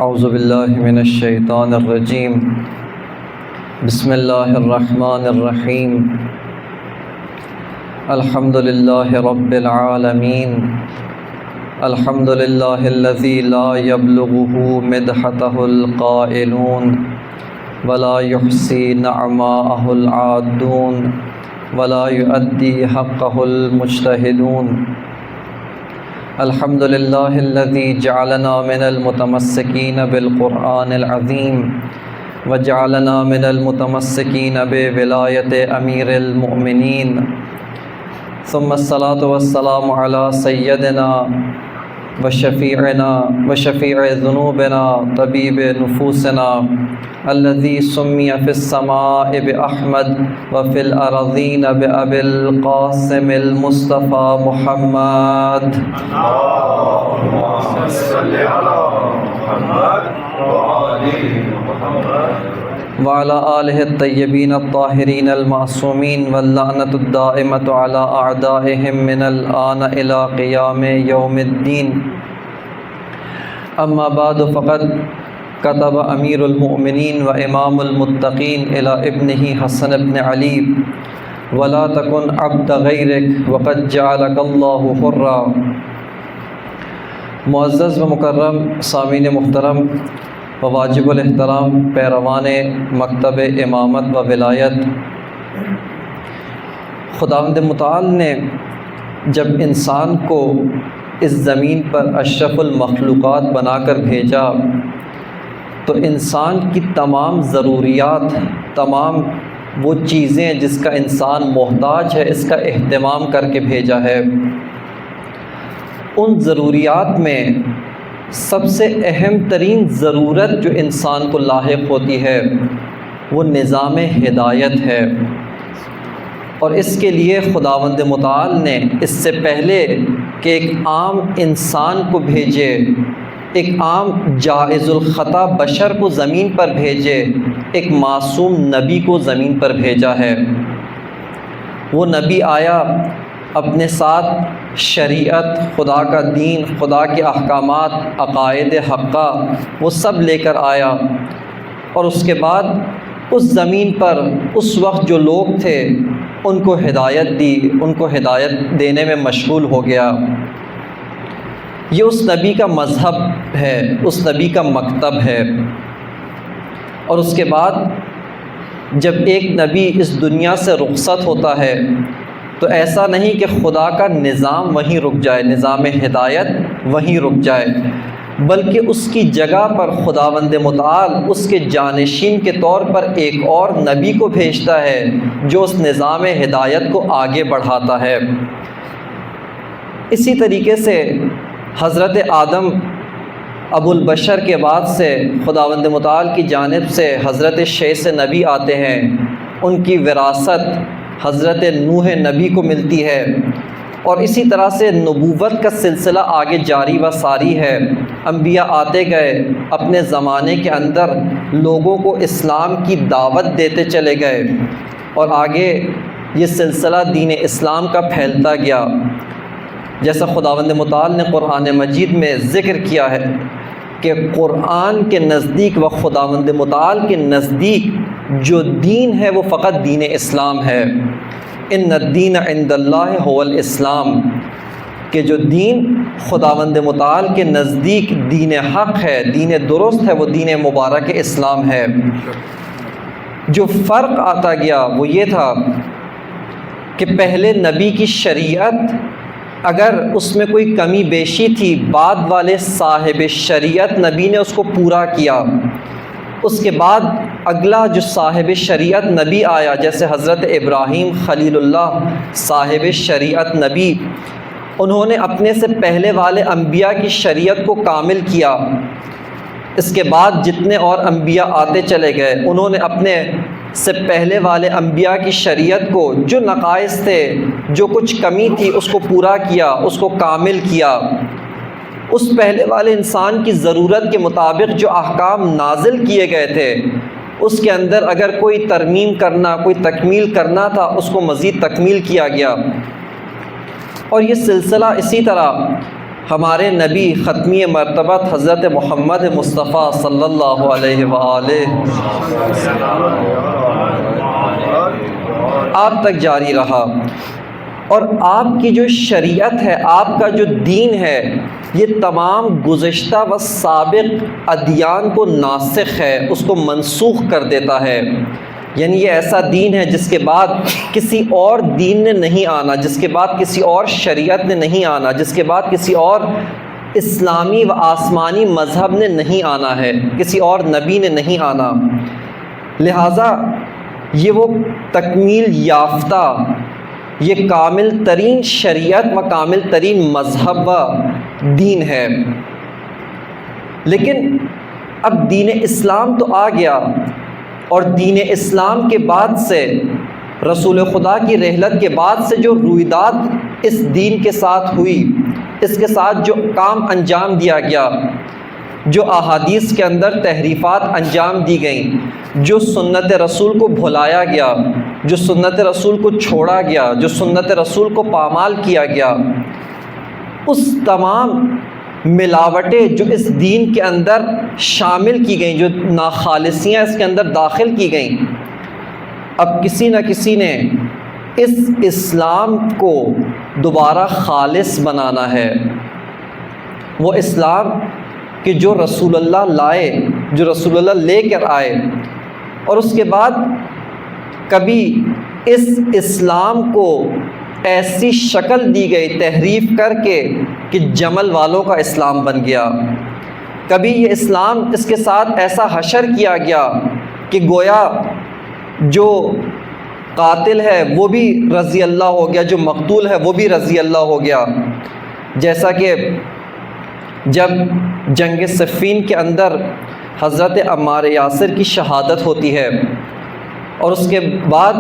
اعوذ باللہ من الشیطان الرجیم بسم اللہ الرحمن الرحیم الحمد للہ رب العالمین الحمد للہ الذی لا یبلغہ مدحتہ القائلون ولا یحصی نعماءہ العادون ولا یؤدی حقہ المجتہدون الحمد للہ الذی جعلنا من المتمسکین بالقرآن العظیم وجعلنا من المتمسکین بولایت امیر المؤمنین ثم الصلاة والسلام علی سیدنا وشفیع ذنوبنا طبیب نفوسنا الذي سمي في السماء بأحمد وفي الأراضين بأبي القاسم المصطفى محمد اللهم صل على محمد وعلى محمد وعلى آله الطيبين الطاهرين المعصومين واللعنة الدائمة على أعدائهم من الآن إلى قيام يوم الدين أما بعد فقد كتب امیر المؤمنین و امام المتقین الی ابنہ حسن بن علی ولا تکن عبد غیرک وقد جعلک اللہ حرا۔ معزز و مکرم سامعین محترم و واجب الاحترام پیروان مکتب امامت و ولایت، خداوند متعال نے جب انسان کو اس زمین پر اشرف المخلوقات بنا کر بھیجا تو انسان کی تمام ضروریات، تمام وہ چیزیں جس کا انسان محتاج ہے، اس کا اہتمام کر کے بھیجا ہے۔ ان ضروریات میں سب سے اہم ترین ضرورت جو انسان کو لاحق ہوتی ہے وہ نظام ہدایت ہے، اور اس کے لیے خداوند متعال نے اس سے پہلے کہ ایک عام انسان کو بھیجے، ایک عام جائز الخطا بشر کو زمین پر بھیجے، ایک معصوم نبی کو زمین پر بھیجا ہے۔ وہ نبی آیا اپنے ساتھ شریعت، خدا کا دین، خدا کے احکامات، عقائد حقہ وہ سب لے کر آیا، اور اس کے بعد اس زمین پر اس وقت جو لوگ تھے ان کو ہدایت دی، ان کو ہدایت دینے میں مشغول ہو گیا۔ یہ اس نبی کا مذہب ہے، اس نبی کا مکتب ہے۔ اور اس کے بعد جب ایک نبی اس دنیا سے رخصت ہوتا ہے تو ایسا نہیں کہ خدا کا نظام وہیں رک جائے، نظام ہدایت وہیں رک جائے، بلکہ اس کی جگہ پر خداوند متعال اس کے جانشین کے طور پر ایک اور نبی کو بھیجتا ہے جو اس نظام ہدایت کو آگے بڑھاتا ہے۔ اسی طریقے سے حضرت آدم ابو البشر کے بعد سے خداوند متعال کی جانب سے حضرت شیث نبی آتے ہیں، ان کی وراثت حضرت نوح نبی کو ملتی ہے، اور اسی طرح سے نبوت کا سلسلہ آگے جاری و ساری ہے۔ انبیاء آتے گئے، اپنے زمانے کے اندر لوگوں کو اسلام کی دعوت دیتے چلے گئے، اور آگے یہ سلسلہ دین اسلام کا پھیلتا گیا۔ جیسا خداوند متعال نے قرآن مجید میں ذکر کیا ہے کہ قرآن کے نزدیک و خداوند متعال کے نزدیک جو دین ہے وہ فقط دین اسلام ہے۔ ان الدین عند اللہ هو الاسلام، کہ جو دین خداوند متعال کے نزدیک دین حق ہے، دین درست ہے، وہ دین مبارک اسلام ہے۔ جو فرق آتا گیا وہ یہ تھا کہ پہلے نبی کی شریعت اگر اس میں کوئی کمی بیشی تھی، بعد والے صاحب شریعت نبی نے اس کو پورا کیا۔ اس کے بعد اگلا جو صاحب شریعت نبی آیا، جیسے حضرت ابراہیم خلیل اللہ صاحب شریعت نبی، انہوں نے اپنے سے پہلے والے انبیاء کی شریعت کو کامل کیا۔ اس کے بعد جتنے اور انبیاء آتے چلے گئے، انہوں نے اپنے سے پہلے والے انبیاء کی شریعت کو جو نقائص تھے، جو کچھ کمی تھی، اس کو پورا کیا، اس کو کامل کیا۔ اس پہلے والے انسان کی ضرورت کے مطابق جو احکام نازل کیے گئے تھے، اس کے اندر اگر کوئی ترمیم کرنا، کوئی تکمیل کرنا تھا، اس کو مزید تکمیل کیا گیا۔ اور یہ سلسلہ اسی طرح ہمارے نبی ختمی مرتبت حضرت محمد مصطفیٰ صلی اللہ علیہ وآلہ آپ تک جاری رہا، اور آپ کی جو شریعت ہے، آپ کا جو دین ہے، یہ تمام گزشتہ و سابق ادیان کو ناسخ ہے، اس کو منسوخ کر دیتا ہے۔ یعنی یہ ایسا دین ہے جس کے بعد کسی اور دین نے نہیں آنا، جس کے بعد کسی اور شریعت نے نہیں آنا، جس کے بعد کسی اور اسلامی و آسمانی مذہب نے نہیں آنا ہے، کسی اور نبی نے نہیں آنا۔ لہٰذا یہ وہ تکمیل یافتہ، یہ کامل ترین شریعت و کامل ترین مذہب و دین ہے۔ لیکن اب دین اسلام تو آ گیا، اور دین اسلام کے بعد سے، رسول خدا کی رحلت کے بعد سے جو رویداد اس دین کے ساتھ ہوئی، اس کے ساتھ جو کام انجام دیا گیا، جو احادیث کے اندر تحریفات انجام دی گئیں، جو سنت رسول کو بھلایا گیا، جو سنت رسول کو چھوڑا گیا، جو سنت رسول کو پامال کیا گیا، اس تمام ملاوٹیں جو اس دین کے اندر شامل کی گئیں، جو ناخالصیاں اس کے اندر داخل کی گئیں، اب کسی نہ کسی نے اس اسلام کو دوبارہ خالص بنانا ہے۔ وہ اسلام کہ جو رسول اللہ لائے، جو رسول اللہ لے کر آئے، اور اس کے بعد کبھی اس اسلام کو ایسی شکل دی گئی تحریف کر کے کہ جمل والوں کا اسلام بن گیا، کبھی یہ اسلام اس کے ساتھ ایسا حشر کیا گیا کہ گویا جو قاتل ہے وہ بھی رضی اللہ ہو گیا، جو مقتول ہے وہ بھی رضی اللہ ہو گیا۔ جیسا کہ جب جنگ صفین کے اندر حضرت عمار یاسر کی شہادت ہوتی ہے، اور اس کے بعد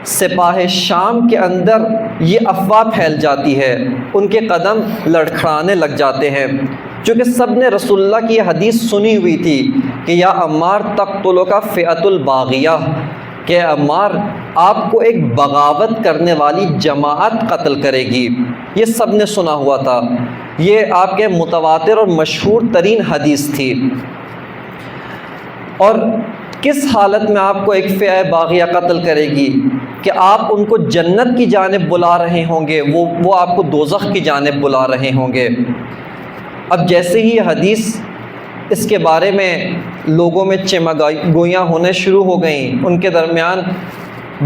سپاہ شام کے اندر یہ افواہ پھیل جاتی ہے، ان کے قدم لڑکھڑانے لگ جاتے ہیں، چونکہ سب نے رسول اللہ کی یہ حدیث سنی ہوئی تھی کہ یا عمار تقتلک فئۃ الباغیہ، کہ عمار آپ کو ایک بغاوت کرنے والی جماعت قتل کرے گی۔ یہ سب نے سنا ہوا تھا، یہ آپ کے متواتر اور مشہور ترین حدیث تھی۔ اور کس حالت میں آپ کو ایک فئہ باغیہ قتل کرے گی کہ آپ ان کو جنت کی جانب بلا رہے ہوں گے، وہ آپ کو دوزخ کی جانب بلا رہے ہوں گے۔ اب جیسے ہی یہ حدیث اس کے بارے میں لوگوں میں چمگوئیاں ہونے شروع ہو گئیں، ان کے درمیان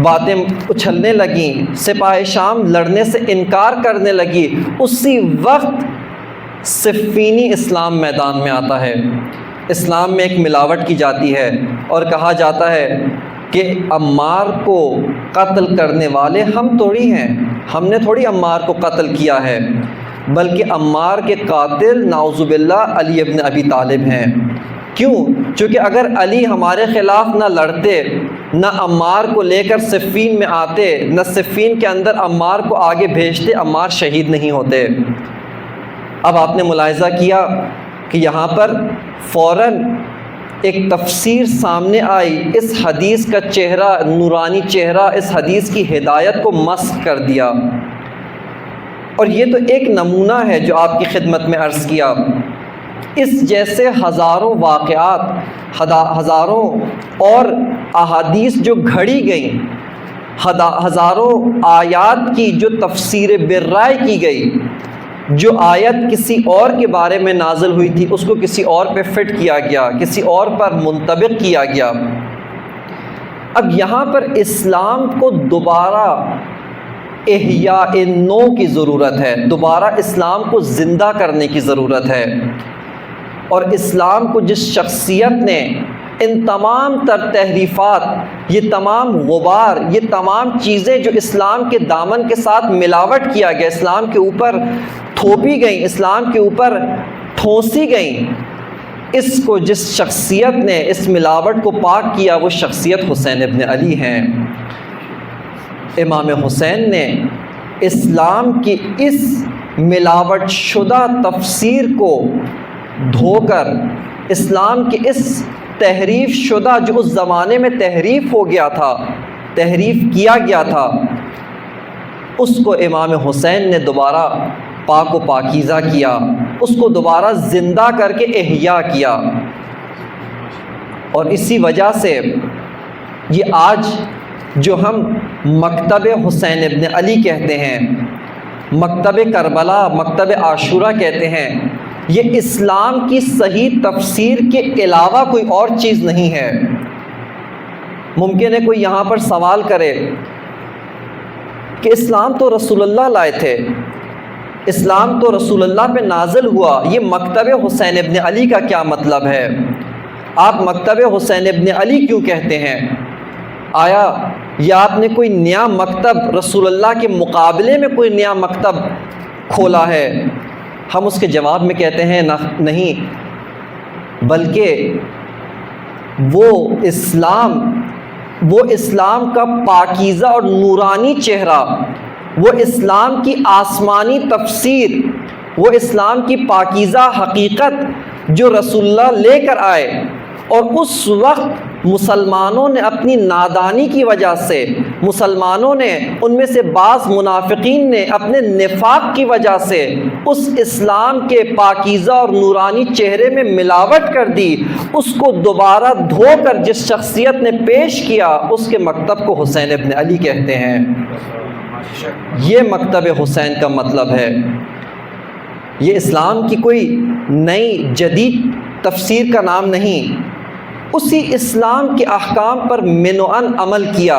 باتیں اچھلنے لگیں، سپاہ شام لڑنے سے انکار کرنے لگی، اسی وقت صفینی اسلام میدان میں آتا ہے۔ اسلام میں ایک ملاوٹ کی جاتی ہے اور کہا جاتا ہے کہ عمار کو قتل کرنے والے ہم تھوڑی ہیں، ہم نے تھوڑی عمار کو قتل کیا ہے، بلکہ عمار کے قاتل نعوذ باللہ علی ابن ابی طالب ہیں۔ کیوں؟ چونکہ اگر علی ہمارے خلاف نہ لڑتے، نہ عمار کو لے کر صفین میں آتے، نہ صفین کے اندر عمار کو آگے بھیجتے، عمار شہید نہیں ہوتے۔ اب آپ نے ملاحظہ کیا کہ یہاں پر فوراً ایک تفسیر سامنے آئی، اس حدیث کا چہرہ، نورانی چہرہ اس حدیث کی ہدایت کو مسخ کر دیا۔ اور یہ تو ایک نمونہ ہے جو آپ کی خدمت میں عرض کیا، اس جیسے ہزاروں واقعات، ہزاروں اور احادیث جو گھڑی گئیں، ہزاروں آیات کی جو تفسیر بالرائے کی گئی، جو آیت کسی اور کے بارے میں نازل ہوئی تھی اس کو کسی اور پہ فٹ کیا گیا، کسی اور پر منطبق کیا گیا۔ اب یہاں پر اسلام کو دوبارہ احیاء نو کی ضرورت ہے، دوبارہ اسلام کو زندہ کرنے کی ضرورت ہے۔ اور اسلام کو جس شخصیت نے ان تمام تر تحریفات، یہ تمام غبار، یہ تمام چیزیں جو اسلام کے دامن کے ساتھ ملاوٹ کیا گیا، اسلام کے اوپر تھوپی گئیں، اسلام کے اوپر ٹھونسی گئیں، اس کو جس شخصیت نے اس ملاوٹ کو پاک کیا وہ شخصیت حسین ابن علی ہیں۔ امام حسین نے اسلام کی اس ملاوٹ شدہ تفسیر کو دھو کر، اسلام کی اس تحریف شدہ جو اس زمانے میں تحریف ہو گیا تھا، تحریف کیا گیا تھا، اس کو امام حسین نے دوبارہ پاک و پاکیزہ کیا، اس کو دوبارہ زندہ کر کے احیا کیا۔ اور اسی وجہ سے یہ آج جو ہم مکتب حسین ابن علی کہتے ہیں، مکتب کربلا، مکتب عاشورہ کہتے ہیں، یہ اسلام کی صحیح تفسیر کے علاوہ کوئی اور چیز نہیں ہے۔ ممکن ہے کوئی یہاں پر سوال کرے کہ اسلام تو رسول اللہ لائے تھے، اسلام تو رسول اللہ پہ نازل ہوا، یہ مکتب حسین ابن علی کا کیا مطلب ہے؟ آپ مکتب حسین ابن علی کیوں کہتے ہیں؟ آیا یا آپ نے کوئی نیا مکتب رسول اللہ کے مقابلے میں کوئی نیا مکتب کھولا ہے؟ ہم اس کے جواب میں کہتے ہیں نہیں، بلکہ وہ اسلام کا پاکیزہ اور نورانی چہرہ، وہ اسلام کی آسمانی تفسیر، وہ اسلام کی پاکیزہ حقیقت جو رسول اللہ لے کر آئے، اور اس وقت مسلمانوں نے اپنی نادانی کی وجہ سے، مسلمانوں نے ان میں سے بعض منافقین نے اپنے نفاق کی وجہ سے اس اسلام کے پاکیزہ اور نورانی چہرے میں ملاوٹ کر دی، اس کو دوبارہ دھو کر جس شخصیت نے پیش کیا، اس کے مکتب کو حسین ابن علی کہتے ہیں۔ یہ مکتب حسین کا مطلب ہے۔ یہ اسلام کی کوئی نئی جدید تفسیر کا نام نہیں، اسی اسلام کے احکام پر من و عن عمل کیا،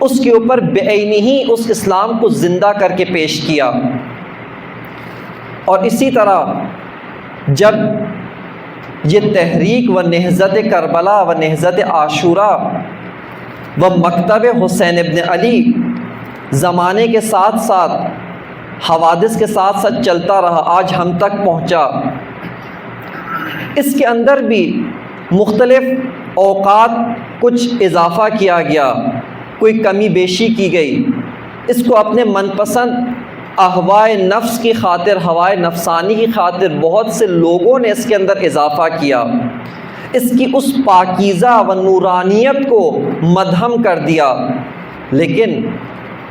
اس کے اوپر بعینی ہی اس اسلام کو زندہ کر کے پیش کیا۔ اور اسی طرح جب یہ تحریک و نہضت کربلا و نہضت عاشورہ و مکتب حسین ابن علی زمانے کے ساتھ ساتھ، حوادث کے ساتھ ساتھ چلتا رہا، آج ہم تک پہنچا، اس کے اندر بھی مختلف اوقات کچھ اضافہ کیا گیا، کوئی کمی بیشی کی گئی، اس کو اپنے من پسند اہوائے نفس کی خاطر، ہوائے نفسانی کی خاطر بہت سے لوگوں نے اس کے اندر اضافہ کیا، اس کی اس پاکیزہ و نورانیت کو مدھم کر دیا۔ لیکن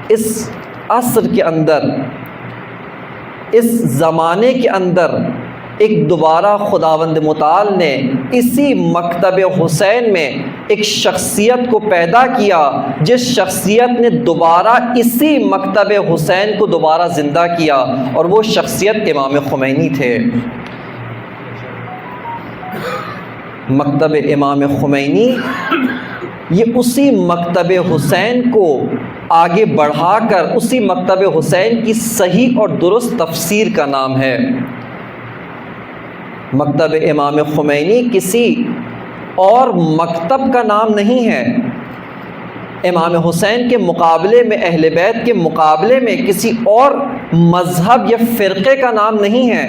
اس عصر کے اندر، اس زمانے کے اندر ایک دوبارہ خداوند متعال نے اسی مکتب حسین میں ایک شخصیت کو پیدا کیا، جس شخصیت نے دوبارہ اسی مکتب حسین کو دوبارہ زندہ کیا، اور وہ شخصیت امام خمینی تھے۔ مکتب امام خمینی یہ اسی مکتب حسین کو آگے بڑھا کر اسی مکتب حسین کی صحیح اور درست تفسیر کا نام ہے۔ مکتب امام خمینی کسی اور مکتب کا نام نہیں ہے، امام حسین کے مقابلے میں، اہل بیت کے مقابلے میں کسی اور مذہب یا فرقے کا نام نہیں ہے،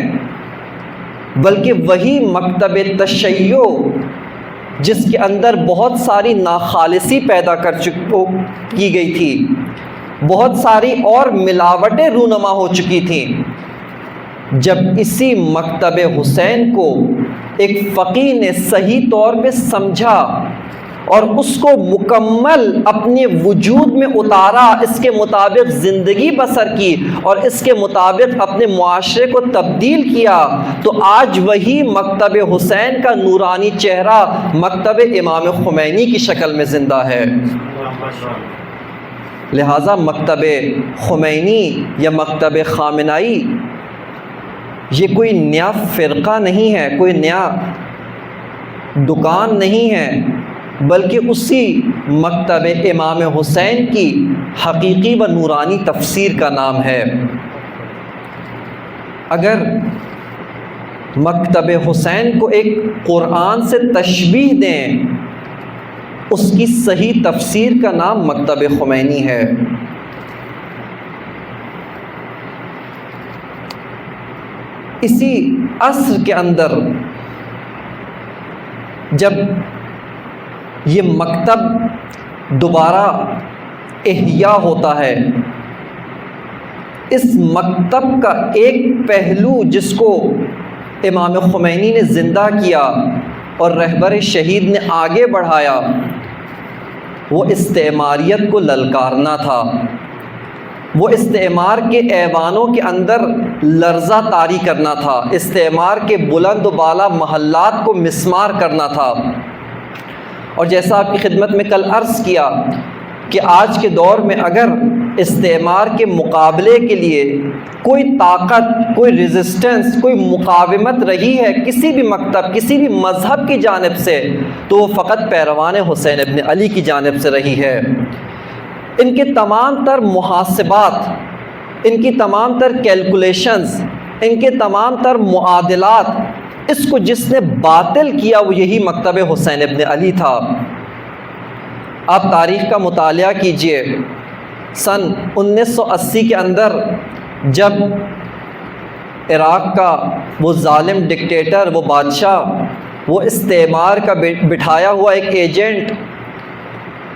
بلکہ وہی مکتب تشیع جس کے اندر بہت ساری ناخالصی پیدا کی گئی تھی، بہت ساری اور ملاوٹیں رونما ہو چکی تھیں، جب اسی مکتب حسین کو ایک فقیہ نے صحیح طور پہ سمجھا اور اس کو مکمل اپنے وجود میں اتارا، اس کے مطابق زندگی بسر کی اور اس کے مطابق اپنے معاشرے کو تبدیل کیا، تو آج وہی مکتب حسین کا نورانی چہرہ مکتب امام خمینی کی شکل میں زندہ ہے۔ لہٰذا مکتب خمینی یا مکتب خامنائی یہ کوئی نیا فرقہ نہیں ہے، کوئی نیا دکان نہیں ہے، بلکہ اسی مکتب امام حسین کی حقیقی و نورانی تفسیر کا نام ہے۔ اگر مکتب حسین کو ایک قرآن سے تشبیہ دیں، اس کی صحیح تفسیر کا نام مکتب خمینی ہے۔ اسی عصر کے اندر جب یہ مکتب دوبارہ احیا ہوتا ہے، اس مکتب کا ایک پہلو جس کو امام خمینی نے زندہ کیا اور رہبر شہید نے آگے بڑھایا، وہ استعماریت کو للکارنا تھا، وہ استعمار کے ایوانوں کے اندر لرزہ طاری کرنا تھا، استعمار کے بلند و بالا محلات کو مسمار کرنا تھا۔ اور جیسا آپ کی خدمت میں کل عرض کیا کہ آج کے دور میں اگر استعمار کے مقابلے کے لیے کوئی طاقت، کوئی ریزسٹنس، کوئی مقاومت رہی ہے کسی بھی مکتب، کسی بھی مذہب کی جانب سے، تو وہ فقط پیروان حسین ابن علی کی جانب سے رہی ہے۔ ان کے تمام تر محاسبات، ان کی تمام تر کیلکولیشنز، ان کے تمام تر معادلات، اس کو جس نے باطل کیا وہ یہی مکتب حسین ابن علی تھا۔ آپ تاریخ کا مطالعہ کیجئے، سن 1980 کے اندر جب عراق کا وہ ظالم ڈکٹیٹر، وہ بادشاہ، وہ استعمار کا بٹھایا ہوا ایک ایجنٹ،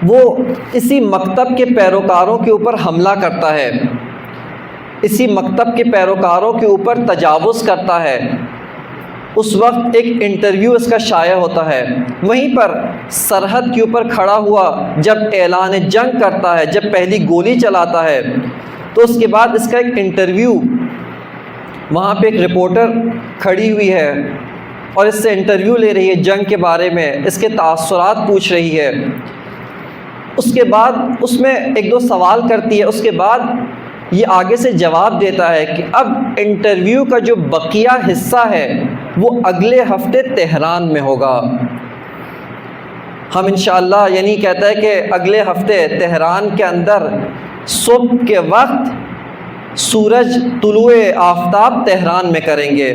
وہ اسی مکتب کے پیروکاروں کے اوپر حملہ کرتا ہے، اسی مکتب کے پیروکاروں کے اوپر تجاوز کرتا ہے، اس وقت ایک انٹرویو اس کا شائع ہوتا ہے، وہیں پر سرحد کے اوپر کھڑا ہوا جب اعلان جنگ کرتا ہے، جب پہلی گولی چلاتا ہے، تو اس کے بعد اس کا ایک انٹرویو، وہاں پہ ایک رپورٹر کھڑی ہوئی ہے اور اس سے انٹرویو لے رہی ہے، جنگ کے بارے میں اس کے تاثرات پوچھ رہی ہے۔ اس کے بعد اس میں ایک دو سوال کرتی ہے، اس کے بعد یہ آگے سے جواب دیتا ہے کہ اب انٹرویو کا جو بقیہ حصہ ہے وہ اگلے ہفتے تہران میں ہوگا۔ ہم انشاءاللہ یعنی کہتا ہے کہ اگلے ہفتے تہران کے اندر صبح کے وقت سورج طلوع آفتاب تہران میں کریں گے،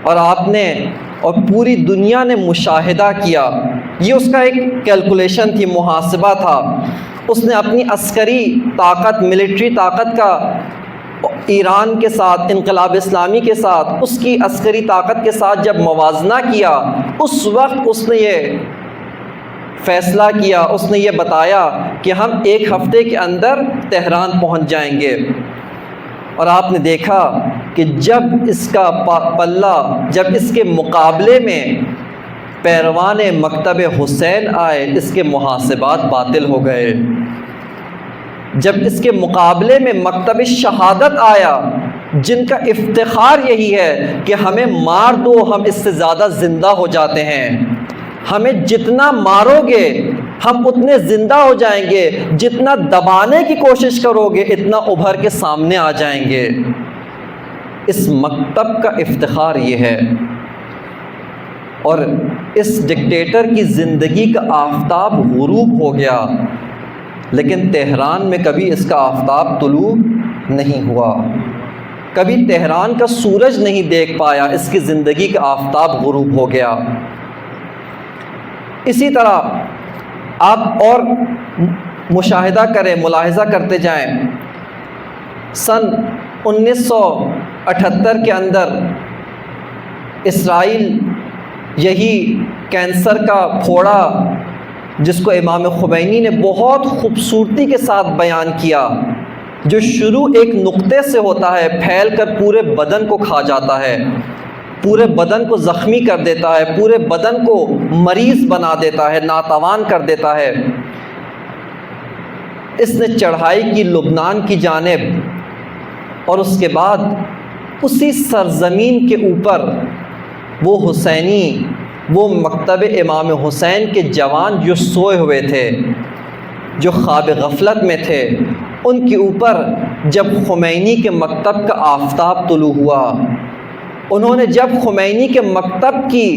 اور آپ نے اور پوری دنیا نے مشاہدہ کیا، یہ اس کا ایک کیلکولیشن تھی، محاسبہ تھا۔ اس نے اپنی عسکری طاقت، ملٹری طاقت کا ایران کے ساتھ، انقلاب اسلامی کے ساتھ، اس کی عسکری طاقت کے ساتھ جب موازنہ کیا، اس وقت اس نے یہ فیصلہ کیا، اس نے یہ بتایا کہ ہم ایک ہفتے کے اندر تہران پہنچ جائیں گے۔ اور آپ نے دیکھا کہ جب اس کا پلہ، جب اس کے مقابلے میں پیروان مکتب حسین آئے، اس کے محاسبات باطل ہو گئے۔ جب اس کے مقابلے میں مکتب شہادت آیا، جن کا افتخار یہی ہے کہ ہمیں مار دو ہم اس سے زیادہ زندہ ہو جاتے ہیں، ہمیں جتنا مارو گے ہم اتنے زندہ ہو جائیں گے، جتنا دبانے کی کوشش کرو گے اتنا ابھر کے سامنے آ جائیں گے، اس مکتب کا افتخار یہ ہے۔ اور اس ڈکٹیٹر کی زندگی کا آفتاب غروب ہو گیا، لیکن تہران میں کبھی اس کا آفتاب طلوع نہیں ہوا، کبھی تہران کا سورج نہیں دیکھ پایا، اس کی زندگی کا آفتاب غروب ہو گیا۔ اسی طرح آپ اور مشاہدہ کریں، ملاحظہ کرتے جائیں، سن 1978 کے اندر اسرائیل یہی کینسر کا پھوڑا، جس کو امام خمینی نے بہت خوبصورتی کے ساتھ بیان کیا، جو شروع ایک نقطے سے ہوتا ہے، پھیل کر پورے بدن کو کھا جاتا ہے، پورے بدن کو زخمی کر دیتا ہے، پورے بدن کو مریض بنا دیتا ہے، ناتوان کر دیتا ہے۔ اس نے چڑھائی کی لبنان کی جانب، اور اس کے بعد اسی سرزمین کے اوپر وہ حسینی، وہ مکتب امام حسین کے جوان جو سوئے ہوئے تھے، جو خواب غفلت میں تھے، ان کے اوپر جب خمینی کے مکتب کا آفتاب طلوع ہوا، انہوں نے جب خمینی کے مکتب کی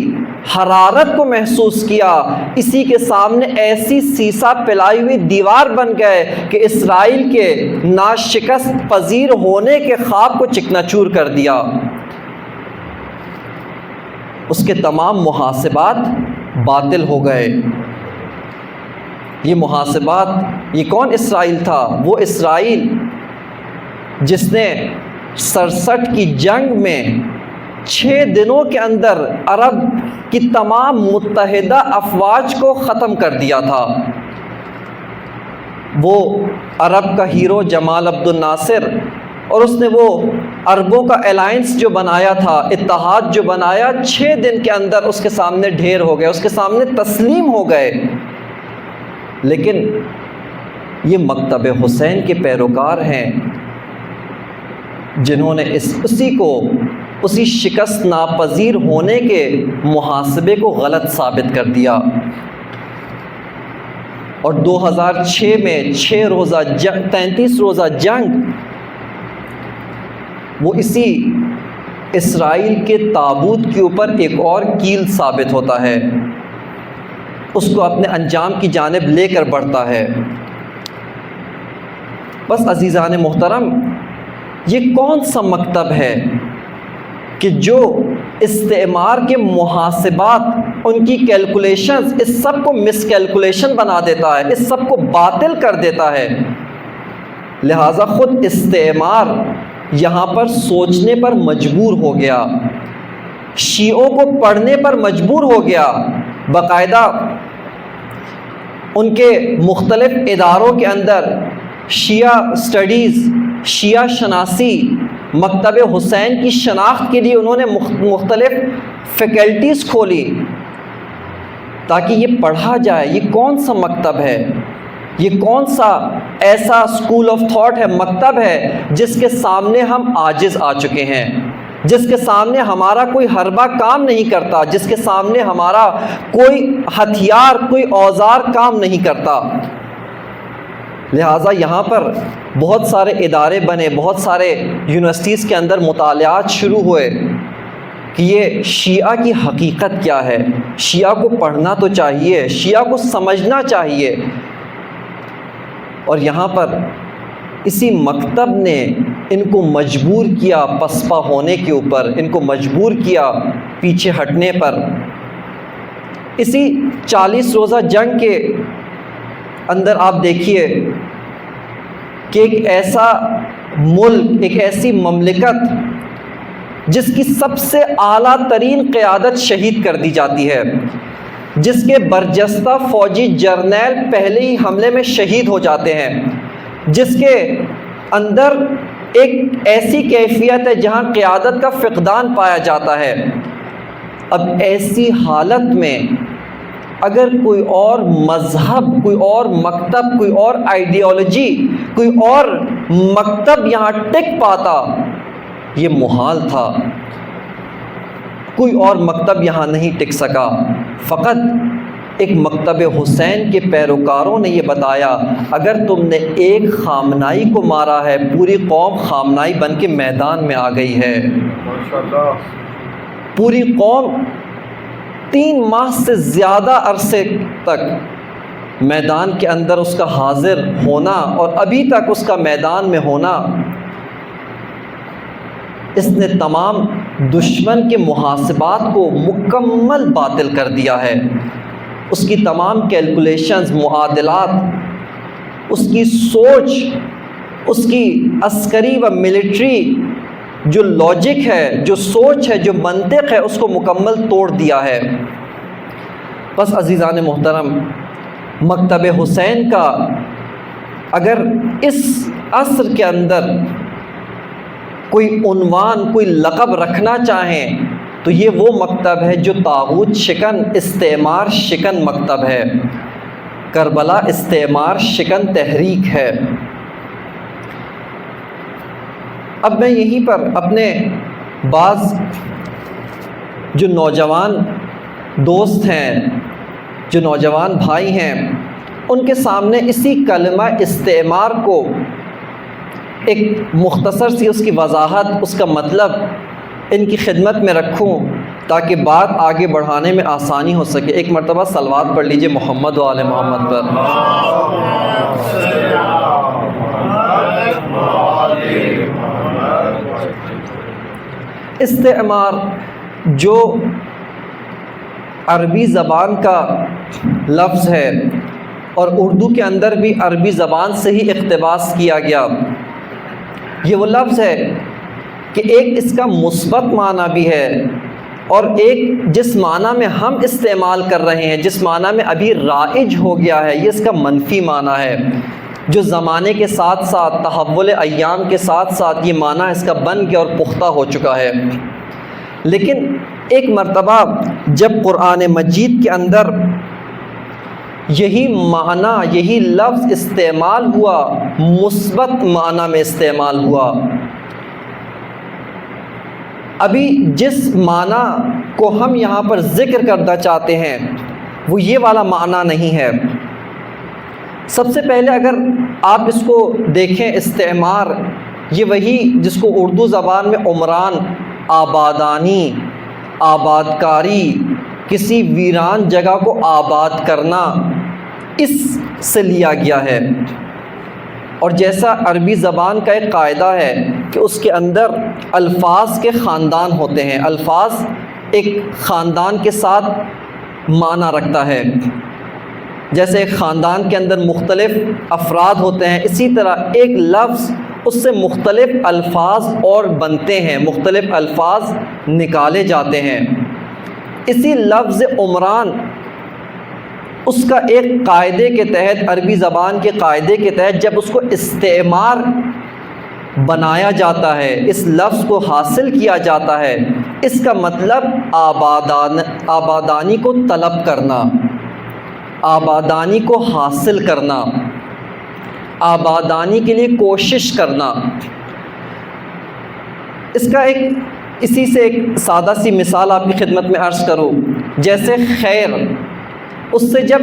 حرارت کو محسوس کیا، اسی کے سامنے ایسی سیسا پلائی ہوئی دیوار بن گئے کہ اسرائیل کے ناشکست پذیر ہونے کے خواب کو چکنا چور کر دیا۔ اس کے تمام محاسبات باطل ہو گئے۔ یہ محاسبات، یہ کون اسرائیل تھا؟ وہ اسرائیل جس نے 67 کی جنگ میں 6 دنوں کے اندر عرب کی تمام متحدہ افواج کو ختم کر دیا تھا۔ وہ عرب کا ہیرو جمال عبد الناصر، اور اس نے وہ عربوں کا الائنس جو بنایا تھا، اتحاد جو بنایا، 6 دن کے اندر اس کے سامنے ڈھیر ہو گئے، اس کے سامنے تسلیم ہو گئے۔ لیکن یہ مکتب حسین کے پیروکار ہیں جنہوں نے اسی شکست ناپذیر ہونے کے محاسبے کو غلط ثابت کر دیا، اور 2006 میں 33 روزہ جنگ وہ اسی اسرائیل کے تابوت کے اوپر ایک اور کیل ثابت ہوتا ہے، اس کو اپنے انجام کی جانب لے کر بڑھتا ہے۔ بس عزیزان محترم، یہ کون سا مکتب ہے کہ جو استعمار کے محاسبات، ان کی کیلکولیشنز، اس سب کو مس کیلکولیشن بنا دیتا ہے، اس سب کو باطل کر دیتا ہے۔ لہٰذا خود استعمار یہاں پر سوچنے پر مجبور ہو گیا، شیعوں کو پڑھنے پر مجبور ہو گیا، باقاعدہ ان کے مختلف اداروں کے اندر شیعہ سٹڈیز، شیعہ شناسی، مکتب حسین کی شناخت کے لیے انہوں نے مختلف فیکلٹیز کھولی تاکہ یہ پڑھا جائے یہ کون سا مکتب ہے، یہ کون سا ایسا اسکول آف تھاٹ ہے، مکتب ہے جس کے سامنے ہم عاجز آ چکے ہیں، جس کے سامنے ہمارا کوئی حربہ کام نہیں کرتا، جس کے سامنے ہمارا کوئی ہتھیار، کوئی اوزار کام نہیں کرتا۔ لہٰذا یہاں پر بہت سارے ادارے بنے، بہت سارے یونیورسٹیز کے اندر مطالعات شروع ہوئے کہ یہ شیعہ کی حقیقت کیا ہے، شیعہ کو پڑھنا تو چاہیے، شیعہ کو سمجھنا چاہیے۔ اور یہاں پر اسی مکتب نے ان کو مجبور کیا پسپا ہونے کے اوپر، ان کو مجبور کیا پیچھے ہٹنے پر۔ اسی 40 روزہ جنگ کے اندر آپ دیکھیے کہ ایک ایسا ملک، ایک ایسی مملکت جس کی سب سے اعلیٰ ترین قیادت شہید کر دی جاتی ہے، جس کے برجستہ فوجی جرنیل پہلے ہی حملے میں شہید ہو جاتے ہیں، جس کے اندر ایک ایسی کیفیت ہے جہاں قیادت کا فقدان پایا جاتا ہے۔ اب ایسی حالت میں اگر کوئی اور مذہب، کوئی اور مکتب، کوئی اور آئیڈیالوجی، کوئی اور مکتب یہاں ٹک پاتا، یہ محال تھا۔ کوئی اور مکتب یہاں نہیں ٹک سکا، فقط ایک مکتب حسین کے پیروکاروں نے یہ بتایا اگر تم نے ایک خامنائی کو مارا ہے، پوری قوم خامنائی بن کے میدان میں آ گئی ہے۔ ماشاءاللہ، پوری قوم 3 ماہ سے زیادہ عرصے تک میدان کے اندر اس کا حاضر ہونا اور ابھی تک اس کا میدان میں ہونا، اس نے تمام دشمن کے محاسبات کو مکمل باطل کر دیا ہے۔ اس کی تمام کیلکولیشنز، معادلات، اس کی سوچ، اس کی عسکری و ملٹری جو لاجک ہے، جو سوچ ہے، جو منطق ہے، اس کو مکمل توڑ دیا ہے۔ بس عزیزان محترم، مکتب حسین کا اگر اس عصر کے اندر کوئی عنوان، کوئی لقب رکھنا چاہیں تو یہ وہ مکتب ہے جو طاغوت شکن، استعمار شکن مکتب ہے، کربلا استعمار شکن تحریک ہے۔ اب میں یہیں پر اپنے بعض جو نوجوان دوست ہیں، جو نوجوان بھائی ہیں، ان کے سامنے اسی کلمہ استعمار کو ایک مختصر سی اس کی وضاحت، اس کا مطلب ان کی خدمت میں رکھوں تاکہ بات آگے بڑھانے میں آسانی ہو سکے۔ ایک مرتبہ صلوات پڑھ لیجئے محمد و آل محمد پر۔ استعمار جو عربی زبان کا لفظ ہے اور اردو کے اندر بھی عربی زبان سے ہی اقتباس کیا گیا، یہ وہ لفظ ہے کہ ایک اس کا مثبت معنی بھی ہے اور ایک جس معنی میں ہم استعمال کر رہے ہیں، جس معنی میں ابھی رائج ہو گیا ہے، یہ اس کا منفی معنی ہے جو زمانے کے ساتھ ساتھ، تحول ایام کے ساتھ ساتھ یہ معنی اس کا بن گیا اور پختہ ہو چکا ہے۔ لیکن ایک مرتبہ جب قرآن مجید کے اندر یہی معنی، یہی لفظ استعمال ہوا، مثبت معنی میں استعمال ہوا۔ ابھی جس معنی کو ہم یہاں پر ذکر کرنا چاہتے ہیں وہ یہ والا معنی نہیں ہے۔ سب سے پہلے اگر آپ اس کو دیکھیں، استعمار یہ وہی جس کو اردو زبان میں عمران، آبادانی، آبادکاری، کسی ویران جگہ کو آباد کرنا، اس سے لیا گیا ہے۔ اور جیسا عربی زبان کا ایک قاعدہ ہے کہ اس کے اندر الفاظ کے خاندان ہوتے ہیں، الفاظ ایک خاندان کے ساتھ معنی رکھتا ہے۔ جیسے ایک خاندان کے اندر مختلف افراد ہوتے ہیں، اسی طرح ایک لفظ اس سے مختلف الفاظ اور بنتے ہیں، مختلف الفاظ نکالے جاتے ہیں۔ اسی لفظ عمران اس کا ایک قاعدے کے تحت، عربی زبان کے قاعدے کے تحت جب اس کو استعمار بنایا جاتا ہے، اس لفظ کو حاصل کیا جاتا ہے، اس کا مطلب آبادانی کو طلب کرنا، آبادانی کو حاصل کرنا، آبادانی کے لیے کوشش کرنا۔ اس کا اسی سے ایک سادہ سی مثال آپ کی خدمت میں عرض کروں۔ جیسے خیر، اس سے جب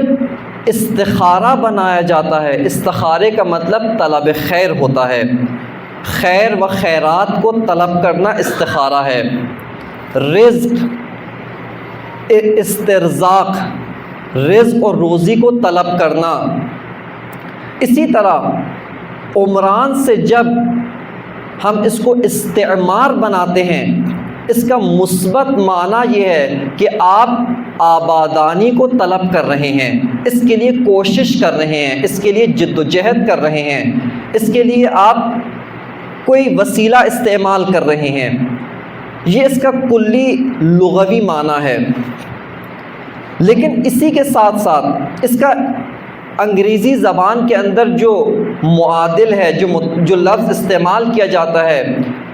استخارہ بنایا جاتا ہے، استخارے کا مطلب طلب خیر ہوتا ہے، خیر و خیرات کو طلب کرنا استخارہ ہے۔ رزق، استرزاق، رزق اور روزی کو طلب کرنا۔ اسی طرح عمران سے جب ہم اس کو استعمار بناتے ہیں، اس کا مثبت معنی یہ ہے کہ آپ آبادانی کو طلب کر رہے ہیں، اس کے لیے کوشش کر رہے ہیں، اس کے لیے جد و جہد کر رہے ہیں، اس کے لیے آپ کوئی وسیلہ استعمال کر رہے ہیں۔ یہ اس کا کلی لغوی معنی ہے۔ لیکن اسی کے ساتھ ساتھ اس کا انگریزی زبان کے اندر جو معادل ہے، جو لفظ استعمال کیا جاتا ہے،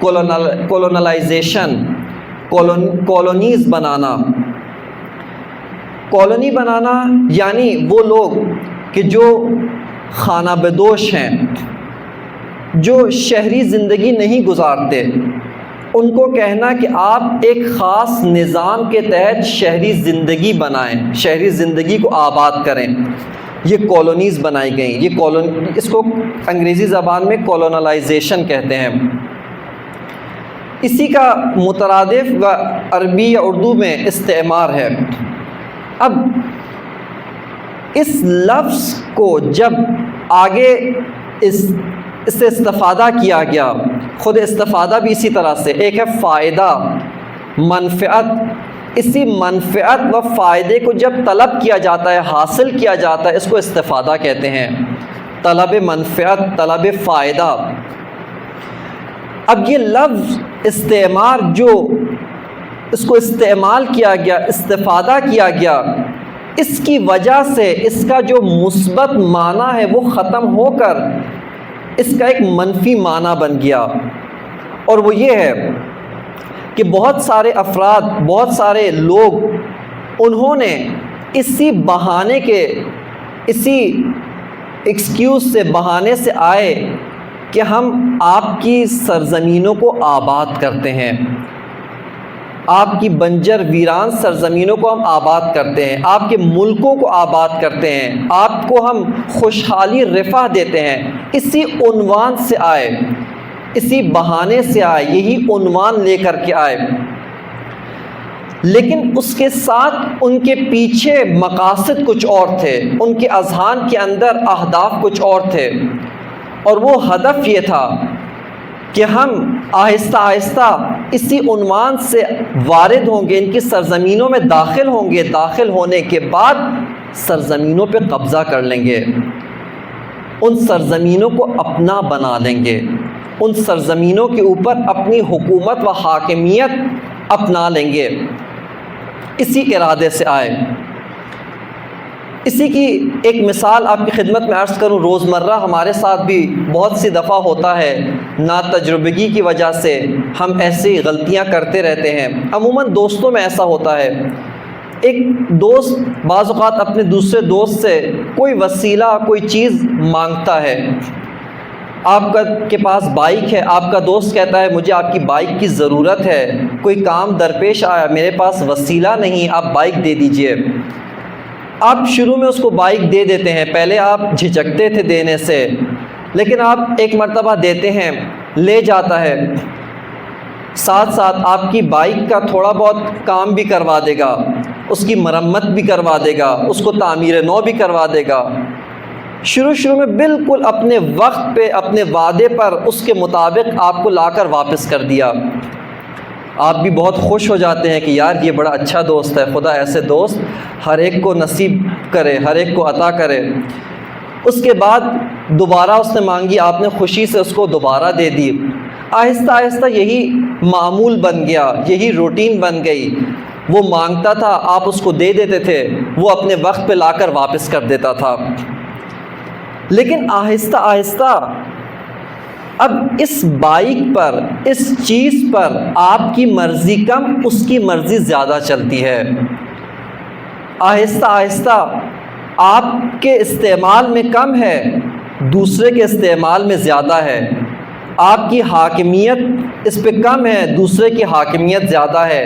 کولونلائزیشن، کالونیز بنانا۔ کالونی بنانا یعنی وہ لوگ کہ جو خانہ بدوش ہیں، جو شہری زندگی نہیں گزارتے، ان کو کہنا کہ آپ ایک خاص نظام کے تحت شہری زندگی بنائیں، شہری زندگی کو آباد کریں۔ یہ کالونیز بنائی گئیں، اس کو انگریزی زبان میں کولونلائزیشن کہتے ہیں۔ اسی کا مترادف و عربی یا اردو میں استعمار ہے۔ اب اس لفظ کو جب آگے اس سے استفادہ کیا گیا، خود استفادہ بھی اسی طرح سے، ایک ہے فائدہ، منفعت، اسی منفعت و فائدے کو جب طلب کیا جاتا ہے، حاصل کیا جاتا ہے، اس کو استفادہ کہتے ہیں، طلب منفعت، طلب فائدہ۔ اب یہ لفظ استعمار جو اس کو استعمال کیا گیا، استفادہ کیا گیا، اس کی وجہ سے اس کا جو مثبت معنی ہے وہ ختم ہو کر اس کا ایک منفی معنی بن گیا، اور وہ یہ ہے کہ بہت سارے افراد، بہت سارے لوگ، انہوں نے اسی بہانے کے، اسی ایکسکیوز سے، بہانے سے آئے کہ ہم آپ کی سرزمینوں کو آباد کرتے ہیں، آپ کی بنجر ویران سرزمینوں کو ہم آباد کرتے ہیں، آپ کے ملکوں کو آباد کرتے ہیں، آپ کو ہم خوشحالی رفاہ دیتے ہیں۔ اسی عنوان سے آئے، اسی بہانے سے آئے، یہی عنوان لے کر کے آئے، لیکن اس کے ساتھ ان کے پیچھے مقاصد کچھ اور تھے، ان کے اذہان کے اندر اہداف کچھ اور تھے، اور وہ ہدف یہ تھا کہ ہم آہستہ آہستہ اسی عنوان سے وارد ہوں گے، ان کی سرزمینوں میں داخل ہوں گے، داخل ہونے کے بعد سرزمینوں پہ قبضہ کر لیں گے، ان سرزمینوں کو اپنا بنا لیں گے، ان سرزمینوں کے اوپر اپنی حکومت و حاکمیت اپنا لیں گے۔ اسی ارادے سے آئے۔ اسی کی ایک مثال آپ کی خدمت میں عرض کروں، روزمرہ ہمارے ساتھ بھی بہت سی دفعہ ہوتا ہے، ناتجربگی کی وجہ سے ہم ایسی غلطیاں کرتے رہتے ہیں، عموماً دوستوں میں ایسا ہوتا ہے ایک دوست بعض اوقات اپنے دوسرے دوست سے کوئی وسیلہ کوئی چیز مانگتا ہے. آپ کے پاس بائک ہے, آپ کا دوست کہتا ہے مجھے آپ کی بائک کی ضرورت ہے, کوئی کام درپیش آیا, میرے پاس وسیلہ نہیں, آپ بائک دے دیجئے. آپ شروع میں اس کو بائک دے دیتے ہیں, پہلے آپ جھجکتے تھے دینے سے, لیکن آپ ایک مرتبہ دیتے ہیں, لے جاتا ہے, ساتھ ساتھ آپ کی بائک کا تھوڑا بہت کام بھی کروا دے گا, اس کی مرمت بھی کروا دے گا, اس کو تعمیر نو بھی کروا دے گا. شروع میں بالکل اپنے وقت پہ اپنے وعدے پر اس کے مطابق آپ کو لا کر واپس کر دیا. آپ بھی بہت خوش ہو جاتے ہیں کہ یار یہ بڑا اچھا دوست ہے, خدا ایسے دوست ہر ایک کو نصیب کرے, ہر ایک کو عطا کرے. اس کے بعد دوبارہ اس نے مانگی, آپ نے خوشی سے اس کو دوبارہ دے دی. آہستہ آہستہ یہی معمول بن گیا, یہی روٹین بن گئی. وہ مانگتا تھا, آپ اس کو دے دیتے تھے, وہ اپنے وقت پہ لا کر واپس کر دیتا تھا. لیکن آہستہ آہستہ اب اس بائک پر, اس چیز پر آپ کی مرضی کم, اس کی مرضی زیادہ چلتی ہے. آہستہ آہستہ آپ کے استعمال میں کم ہے, دوسرے کے استعمال میں زیادہ ہے. آپ کی حاکمیت اس پہ کم ہے, دوسرے کی حاکمیت زیادہ ہے.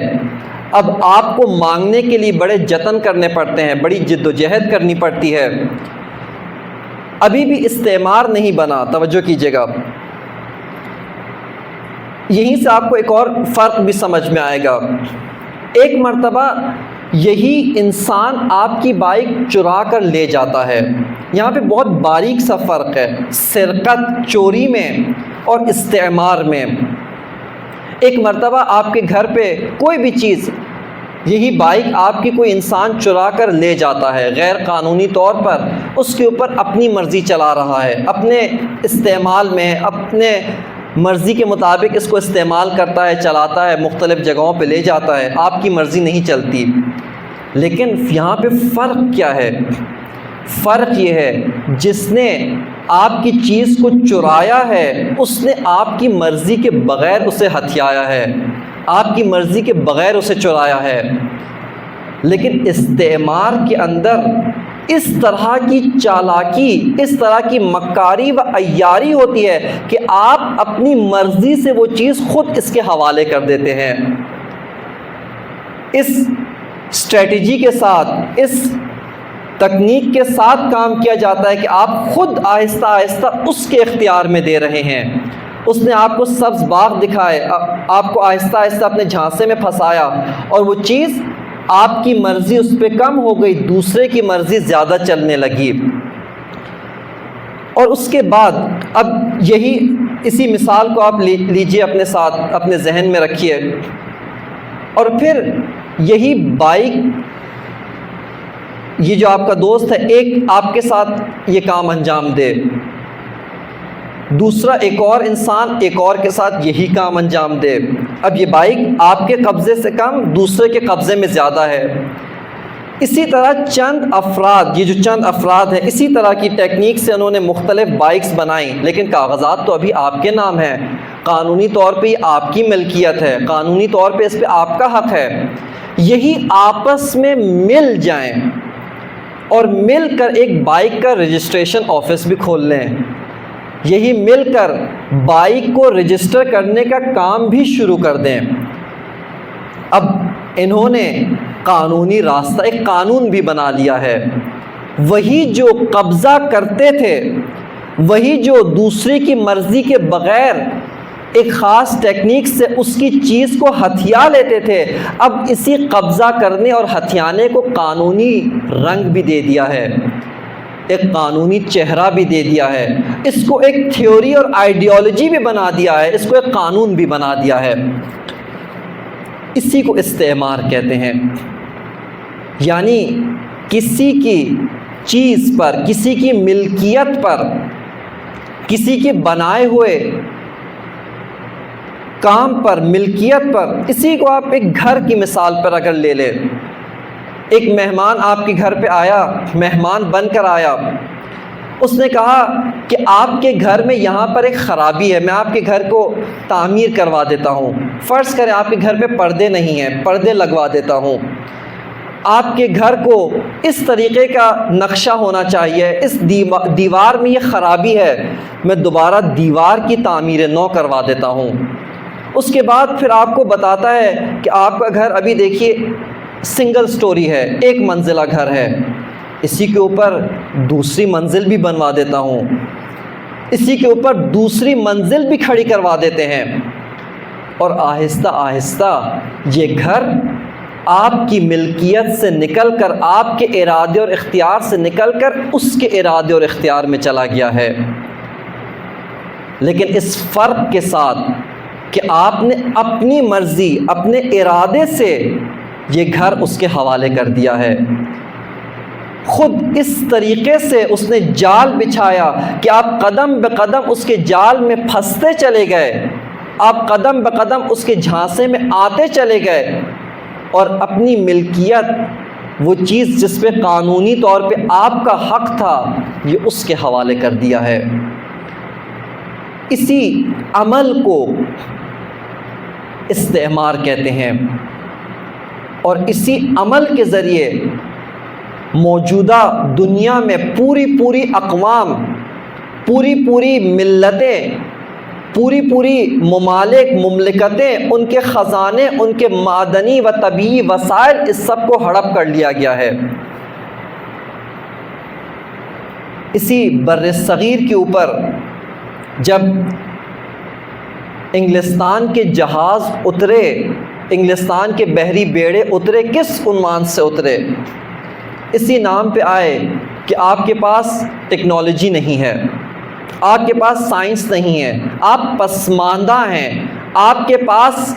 اب آپ کو مانگنے کے لیے بڑے جتن کرنے پڑتے ہیں, بڑی جد و جہد کرنی پڑتی ہے. ابھی بھی استعمار نہیں بنا, توجہ کیجیے گا. یہیں سے آپ کو ایک اور فرق بھی سمجھ میں آئے گا. ایک مرتبہ یہی انسان آپ کی بائک چرا کر لے جاتا ہے. یہاں پہ بہت باریک سا فرق ہے سرقت, چوری میں اور استعمار میں. ایک مرتبہ آپ کے گھر پہ کوئی بھی چیز, یہی بائک آپ کی کوئی انسان چرا کر لے جاتا ہے غیر قانونی طور پر, اس کے اوپر اپنی مرضی چلا رہا ہے, اپنے استعمال میں اپنے مرضی کے مطابق اس کو استعمال کرتا ہے, چلاتا ہے, مختلف جگہوں پہ لے جاتا ہے, آپ کی مرضی نہیں چلتی. لیکن یہاں پہ فرق کیا ہے؟ فرق یہ ہے جس نے آپ کی چیز کو چرایا ہے اس نے آپ کی مرضی کے بغیر اسے ہتھیایا ہے, آپ کی مرضی کے بغیر اسے چرایا ہے. لیکن استعمار کے اندر اس طرح کی چالاکی, اس طرح کی مکاری و عیاری ہوتی ہے کہ آپ اپنی مرضی سے وہ چیز خود اس کے حوالے کر دیتے ہیں. اس اسٹریٹجی کے ساتھ, اس تکنیک کے ساتھ کام کیا جاتا ہے کہ آپ خود آہستہ آہستہ اس کے اختیار میں دے رہے ہیں. اس نے آپ کو سبز باغ دکھائے, آپ کو آہستہ آہستہ اپنے جھانسے میں پھنسایا, اور وہ چیز آپ کی مرضی اس پہ کم ہو گئی, دوسرے کی مرضی زیادہ چلنے لگی. اور اس کے بعد اب یہی اسی مثال کو آپ لیجئے اپنے ساتھ, اپنے ذہن میں رکھیے. اور پھر یہی بائک, یہ جو آپ کا دوست ہے, ایک آپ کے ساتھ یہ کام انجام دے, دوسرا ایک اور انسان ایک اور کے ساتھ یہی کام انجام دے. اب یہ بائک آپ کے قبضے سے کم, دوسرے کے قبضے میں زیادہ ہے. اسی طرح چند افراد, یہ جو چند افراد ہیں, اسی طرح کی ٹیکنیک سے انہوں نے مختلف بائکس بنائیں, لیکن کاغذات تو ابھی آپ کے نام ہیں, قانونی طور پہ یہ آپ کی ملکیت ہے, قانونی طور پہ اس پہ آپ کا حق ہے. یہی آپس میں مل جائیں اور مل کر ایک بائک کا رجسٹریشن آفس بھی کھول لیں, یہی مل کر بائک کو رجسٹر کرنے کا کام بھی شروع کر دیں. اب انہوں نے قانونی راستہ, ایک قانون بھی بنا لیا ہے. وہی جو قبضہ کرتے تھے, وہی جو دوسرے کی مرضی کے بغیر ایک خاص ٹیکنیک سے اس کی چیز کو ہتھیا لیتے تھے, اب اسی قبضہ کرنے اور ہتھیانے کو قانونی رنگ بھی دے دیا ہے, ایک قانونی چہرہ بھی دے دیا ہے, اس کو ایک تھیوری اور آئیڈیالوجی بھی بنا دیا ہے, اس کو ایک قانون بھی بنا دیا ہے. اسی کو استعمار کہتے ہیں. یعنی کسی کی چیز پر, کسی کی ملکیت پر, کسی کے بنائے ہوئے کام پر, ملکیت پر. اسی کو آپ ایک گھر کی مثال پر اگر لے لیں, ایک مہمان آپ کے گھر پہ آیا, مہمان بن کر آیا, اس نے کہا کہ آپ کے گھر میں یہاں پر ایک خرابی ہے, میں آپ کے گھر کو تعمیر کروا دیتا ہوں. فرض کریں آپ کے گھر پہ پردے نہیں ہیں, پردے لگوا دیتا ہوں. آپ کے گھر کو اس طریقے کا نقشہ ہونا چاہیے، اس دیوار میں یہ خرابی ہے، میں دوبارہ دیوار کی تعمیر نو کروا دیتا ہوں۔ اس کے بعد پھر آپ کو بتاتا ہے کہ آپ کا گھر ابھی دیکھیے سنگل سٹوری ہے، ایک منزلہ گھر ہے، اسی کے اوپر دوسری منزل بھی بنوا دیتا ہوں، اسی کے اوپر دوسری منزل بھی کھڑی کروا دیتے ہیں، اور آہستہ آہستہ یہ گھر آپ کی ملکیت سے نکل کر، آپ کے ارادے اور اختیار سے نکل کر اس کے ارادے اور اختیار میں چلا گیا ہے، لیکن اس فرق کے ساتھ کہ آپ نے اپنی مرضی، اپنے ارادے سے یہ گھر اس کے حوالے کر دیا ہے۔ خود اس طریقے سے اس نے جال بچھایا کہ آپ قدم بہ قدم اس کے جال میں پھنستے چلے گئے، آپ قدم بہ قدم اس کے جھانسے میں آتے چلے گئے، اور اپنی ملکیت، وہ چیز جس پہ قانونی طور پہ آپ کا حق تھا، یہ اس کے حوالے کر دیا ہے۔ اسی عمل کو استعمار کہتے ہیں، اور اسی عمل کے ذریعے موجودہ دنیا میں پوری اقوام، پوری ملتیں، پوری ممالک، مملکتیں، ان کے خزانے، ان کے معدنی و طبیعی وسائل، اس سب کو ہڑپ کر لیا گیا ہے۔ اسی بر صغیر کے اوپر جب انگلستان کے جہاز اترے، انگلستان کے بحری بیڑے اترے، کس عنوان سے اترے؟ اسی نام پہ آئے کہ آپ کے پاس ٹیکنالوجی نہیں ہے، آپ کے پاس سائنس نہیں ہے، آپ پسماندہ ہیں، آپ کے پاس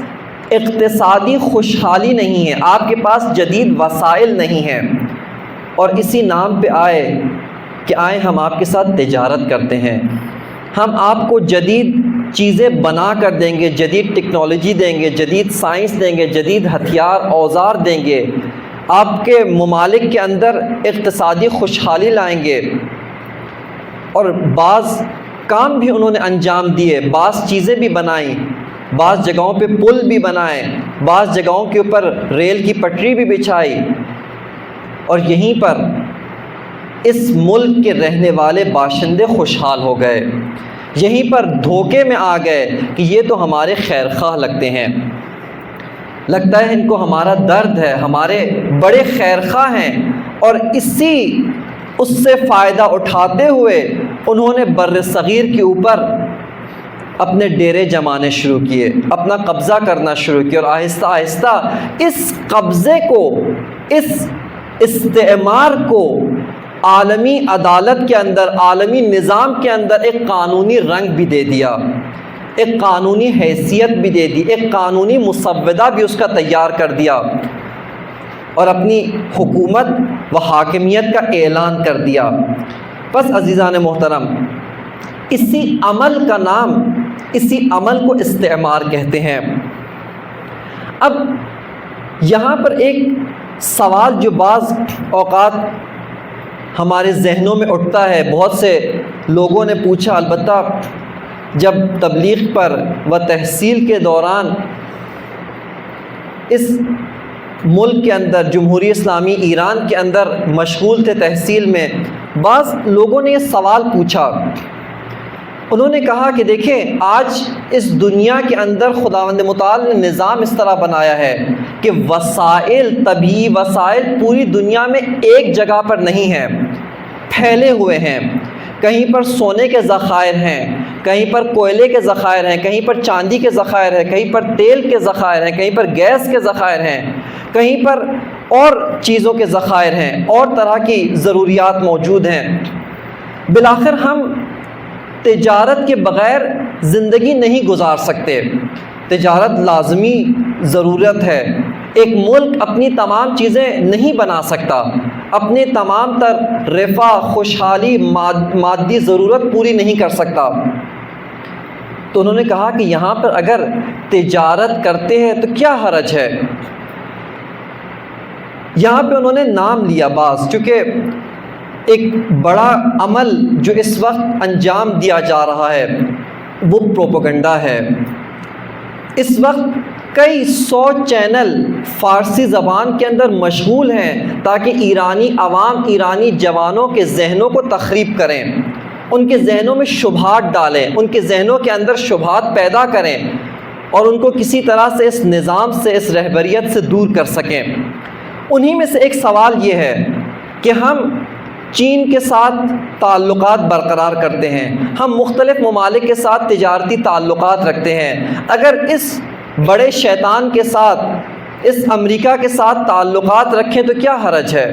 اقتصادی خوشحالی نہیں ہے، آپ کے پاس جدید وسائل نہیں ہیں، اور اسی نام پہ آئے کہ آئیں ہم آپ کے ساتھ تجارت کرتے ہیں، ہم آپ کو جدید چیزیں بنا کر دیں گے، جدید ٹیکنالوجی دیں گے، جدید سائنس دیں گے، جدید ہتھیار اوزار دیں گے، آپ کے ممالک کے اندر اقتصادی خوشحالی لائیں گے۔ اور بعض کام بھی انہوں نے انجام دیے، بعض چیزیں بھی بنائیں، بعض جگہوں پہ پل بھی بنائے، بعض جگہوں کے اوپر ریل کی پٹری بھی بچھائی، اور یہیں پر اس ملک کے رہنے والے باشندے خوشحال ہو گئے، یہیں پر دھوکے میں آ گئے کہ یہ تو ہمارے خیر خواہ لگتے ہیں، لگتا ہے ان کو ہمارا درد ہے، ہمارے بڑے خیر خواہ ہیں، اور اس سے فائدہ اٹھاتے ہوئے انہوں نے بر صغیر کے اوپر اپنے ڈیرے جمانے شروع کیے، اپنا قبضہ کرنا شروع کیا، اور آہستہ آہستہ اس قبضے کو، اس استعمار کو عالمی عدالت کے اندر، عالمی نظام کے اندر ایک قانونی رنگ بھی دے دیا، ایک قانونی حیثیت بھی دے دی، ایک قانونی مسودہ بھی اس کا تیار کر دیا، اور اپنی حکومت و حاکمیت کا اعلان کر دیا۔ بس عزیزان محترم، اسی عمل کا نام، اسی عمل کو استعمار کہتے ہیں۔ اب یہاں پر ایک سوال جو بعض اوقات ہمارے ذہنوں میں اٹھتا ہے، بہت سے لوگوں نے پوچھا، البتہ جب تبلیغ پر و تحصیل کے دوران اس ملک کے اندر، جمہوریہ اسلامی ایران کے اندر مشغول تھے تحصیل میں، بعض لوگوں نے یہ سوال پوچھا، انہوں نے کہا کہ دیکھیں آج اس دنیا کے اندر خداوند متعال نے نظام اس طرح بنایا ہے کہ وسائل، طبیعی وسائل پوری دنیا میں ایک جگہ پر نہیں ہیں، پھیلے ہوئے ہیں، کہیں پر سونے کے ذخائر ہیں، کہیں پر کوئلے کے ذخائر ہیں، کہیں پر چاندی کے ذخائر ہیں، کہیں پر تیل کے ذخائر ہیں، کہیں پر گیس کے ذخائر ہیں، کہیں پر اور چیزوں کے ذخائر ہیں، اور طرح کی ضروریات موجود ہیں۔ بالآخر ہم تجارت کے بغیر زندگی نہیں گزار سکتے، تجارت لازمی ضرورت ہے۔ ایک ملک اپنی تمام چیزیں نہیں بنا سکتا، اپنے تمام تر رفاہ، خوشحالی، مادی ضرورت پوری نہیں کر سکتا۔ تو انہوں نے کہا کہ یہاں پر اگر تجارت کرتے ہیں تو کیا حرج ہے؟ یہاں پہ انہوں نے نام لیا بعض، چونکہ ایک بڑا عمل جو اس وقت انجام دیا جا رہا ہے وہ پروپیگنڈا ہے۔ اس وقت کئی 100 چینل فارسی زبان کے اندر مشغول ہیں تاکہ ایرانی عوام، ایرانی جوانوں کے ذہنوں کو تخریب کریں، ان کے ذہنوں میں شبہات ڈالیں، ان کے ذہنوں کے اندر شبہات پیدا کریں اور ان کو کسی طرح سے اس نظام سے، اس رہبریت سے دور کر سکیں۔ انہی میں سے ایک سوال یہ ہے کہ ہم چین کے ساتھ تعلقات برقرار کرتے ہیں، ہم مختلف ممالک کے ساتھ تجارتی تعلقات رکھتے ہیں، اگر اس بڑے شیطان کے ساتھ، اس امریکہ کے ساتھ تعلقات رکھیں تو کیا حرج ہے؟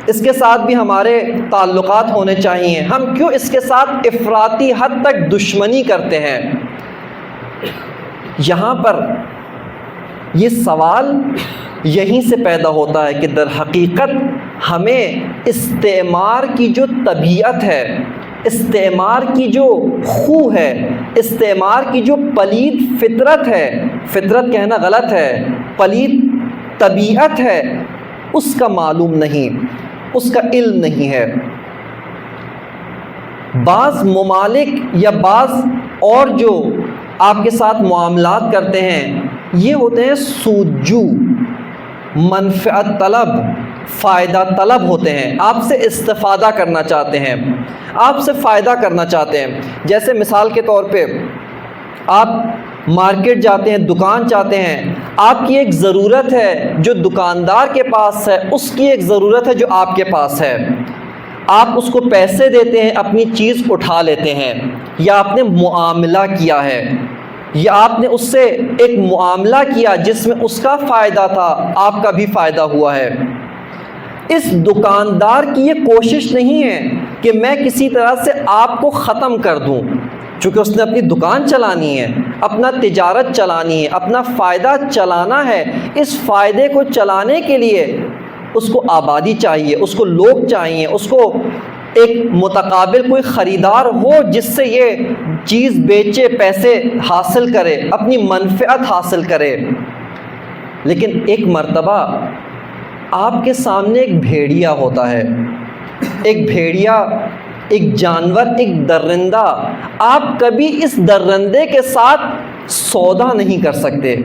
اس کے ساتھ بھی ہمارے تعلقات ہونے چاہیے، ہم کیوں اس کے ساتھ افراطی حد تک دشمنی کرتے ہیں؟ یہاں پر یہ سوال یہیں سے پیدا ہوتا ہے کہ در حقیقت ہمیں استعمار کی جو طبیعت ہے، استعمار کی جو خو ہے، استعمار کی جو پلید فطرت ہے، فطرت کہنا غلط ہے، پلید طبیعت ہے، اس کا معلوم نہیں، اس کا علم نہیں ہے۔ بعض ممالک یا بعض اور جو آپ کے ساتھ معاملات کرتے ہیں یہ ہوتے ہیں سودجو، منفعت طلب، فائدہ طلب ہوتے ہیں، آپ سے استفادہ کرنا چاہتے ہیں، آپ سے فائدہ کرنا چاہتے ہیں۔ جیسے مثال کے طور پہ آپ مارکیٹ جاتے ہیں، دکان چاہتے ہیں، آپ کی ایک ضرورت ہے جو دکاندار کے پاس ہے، اس کی ایک ضرورت ہے جو آپ کے پاس ہے، آپ اس کو پیسے دیتے ہیں، اپنی چیز اٹھا لیتے ہیں، یا آپ نے معاملہ کیا ہے، یا آپ نے اس سے ایک معاملہ کیا جس میں اس کا فائدہ تھا، آپ کا بھی فائدہ ہوا ہے۔ اس دکاندار کی یہ کوشش نہیں ہے کہ میں کسی طرح سے آپ کو ختم کر دوں، چونکہ اس نے اپنی دکان چلانی ہے، اپنا تجارت چلانی ہے، اپنا فائدہ چلانا ہے۔ اس فائدے کو چلانے کے لیے اس کو آبادی چاہیے، اس کو لوگ چاہیے، اس کو ایک متقابل کوئی خریدار ہو جس سے یہ چیز بیچے، پیسے حاصل کرے، اپنی منفعت حاصل کرے۔ لیکن ایک مرتبہ آپ کے سامنے ایک بھیڑیا ہوتا ہے، ایک بھیڑیا، ایک جانور، ایک درندہ، آپ کبھی اس درندے کے ساتھ سودا نہیں کر سکتے۔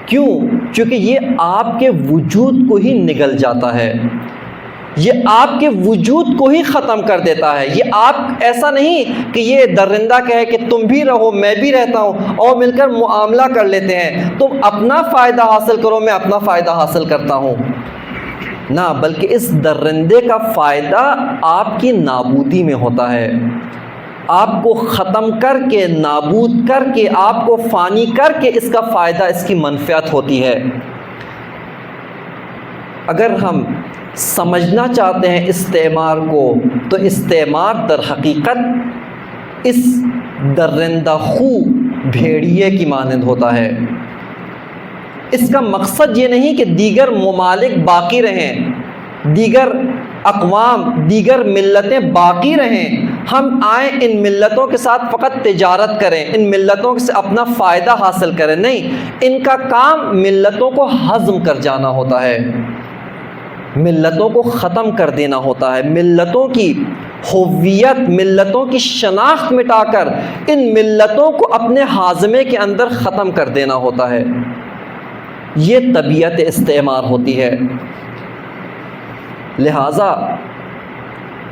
کیوں؟ چونکہ یہ آپ کے وجود کو ہی نگل جاتا ہے، یہ آپ کے وجود کو ہی ختم کر دیتا ہے۔ یہ آپ ایسا نہیں کہ یہ درندہ کہے کہ تم بھی رہو میں بھی رہتا ہوں اور مل کر معاملہ کر لیتے ہیں، تم اپنا فائدہ حاصل کرو میں اپنا فائدہ حاصل کرتا ہوں، نہ، بلکہ اس درندے کا فائدہ آپ کی نابودی میں ہوتا ہے، آپ کو ختم کر کے، نابود کر کے، آپ کو فانی کر کے اس کا فائدہ، اس کی منفعت ہوتی ہے۔ اگر ہم سمجھنا چاہتے ہیں استعمار کو تو استعمار در حقیقت اس درندہ خو بھیڑیے کی مانند ہوتا ہے۔ اس کا مقصد یہ نہیں کہ دیگر ممالک باقی رہیں، دیگر اقوام، دیگر ملتیں باقی رہیں، ہم آئیں ان ملتوں کے ساتھ فقط تجارت کریں، ان ملتوں سے اپنا فائدہ حاصل کریں، نہیں، ان کا کام ملتوں کو ہضم کر جانا ہوتا ہے، ملتوں کو ختم کر دینا ہوتا ہے، ملتوں کی ہویت، ملتوں کی شناخت مٹا کر ان ملتوں کو اپنے ہاضمے کے اندر ختم کر دینا ہوتا ہے۔ یہ طبیعت استعمار ہوتی ہے۔ لہٰذا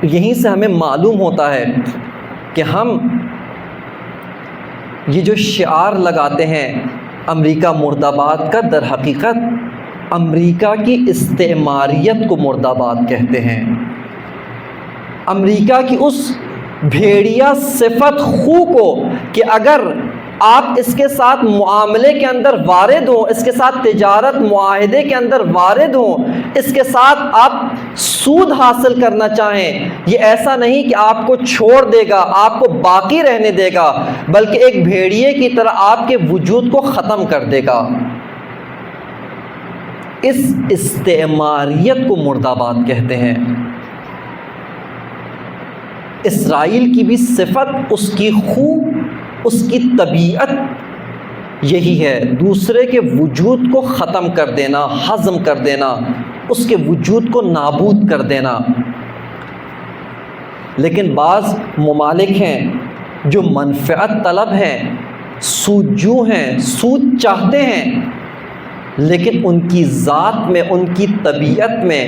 یہیں سے ہمیں معلوم ہوتا ہے کہ ہم یہ جو شعار لگاتے ہیں امریکہ مرد آباد کا، در حقیقت امریکہ کی استعماریت کو مرد آباد کہتے ہیں، امریکہ کی اس بھیڑیا صفت خو کو کہ اگر آپ اس کے ساتھ معاملے کے اندر وارد ہوں، اس کے ساتھ تجارت معاہدے کے اندر وارد ہوں، اس کے ساتھ آپ سود حاصل کرنا چاہیں، یہ ایسا نہیں کہ آپ کو چھوڑ دے گا، آپ کو باقی رہنے دے گا، بلکہ ایک بھیڑیے کی طرح آپ کے وجود کو ختم کر دے گا۔ اس استعماریت کو مرد آباد کہتے ہیں۔ اسرائیل کی بھی صفت، اس کی خو، اس کی طبیعت یہی ہے، دوسرے کے وجود کو ختم کر دینا، ہضم کر دینا، اس کے وجود کو نابود کر دینا۔ لیکن بعض ممالک ہیں جو منفعت طلب ہیں، سودجو ہیں، سود چاہتے ہیں، لیکن ان کی ذات میں، ان کی طبیعت میں،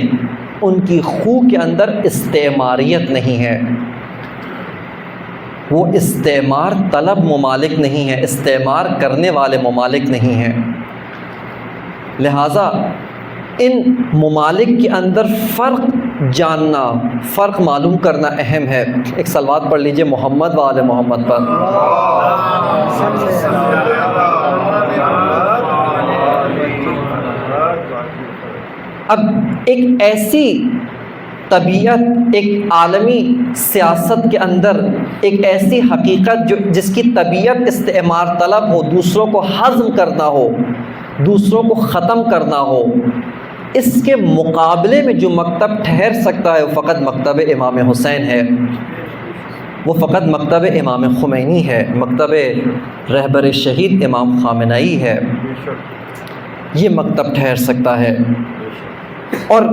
ان کی خو کے اندر استعماریت نہیں ہے. وہ استعمار طلب ممالک نہیں ہیں، استعمار کرنے والے ممالک نہیں ہیں. لہٰذا ان ممالک کے اندر فرق جاننا، فرق معلوم کرنا اہم ہے. ایک صلوات پڑھ لیجئے محمد و آل محمد پر. اب ایک ایسی طبیعت، ایک عالمی سیاست کے اندر ایک ایسی حقیقت جس کی طبیعت استعمار طلب ہو، دوسروں کو ہضم کرنا ہو، دوسروں کو ختم کرنا ہو، اس کے مقابلے میں جو مکتب ٹھہر سکتا ہے وہ فقط مکتب امام حسین ہے، وہ فقط مکتب امام خمینی ہے، مکتب رہبر شہید امام خامنئی ہے. یہ مکتب ٹھہر سکتا ہے. اور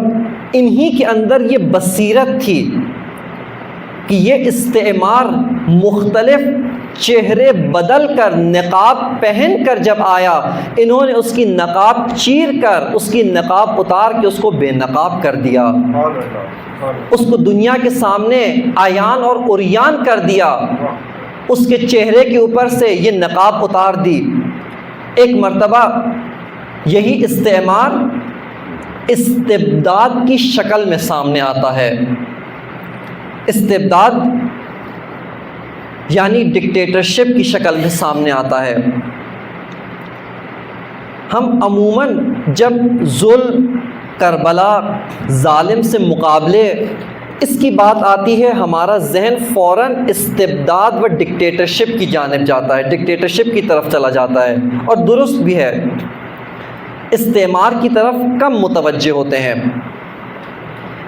انہی کے اندر یہ بصیرت تھی کہ یہ استعمار مختلف چہرے بدل کر، نقاب پہن کر جب آیا، انہوں نے اس کی نقاب چیر کر، اس کی نقاب اتار کے اس کو بے نقاب کر دیا، اس کو دنیا کے سامنے عیان اور عریان کر دیا، اس کے چہرے کے اوپر سے یہ نقاب اتار دی. ایک مرتبہ یہی استعمار استبداد کی شکل میں سامنے آتا ہے. استبداد یعنی ڈکٹیٹرشپ کی شکل میں سامنے آتا ہے. ہم عموماً جب ظلم، کربلا، ظالم سے مقابلے اس کی بات آتی ہے، ہمارا ذہن فوراً استبداد و ڈکٹیٹرشپ کی جانب جاتا ہے، ڈکٹیٹرشپ کی طرف چلا جاتا ہے، اور درست بھی ہے. استعمار کی طرف کم متوجہ ہوتے ہیں.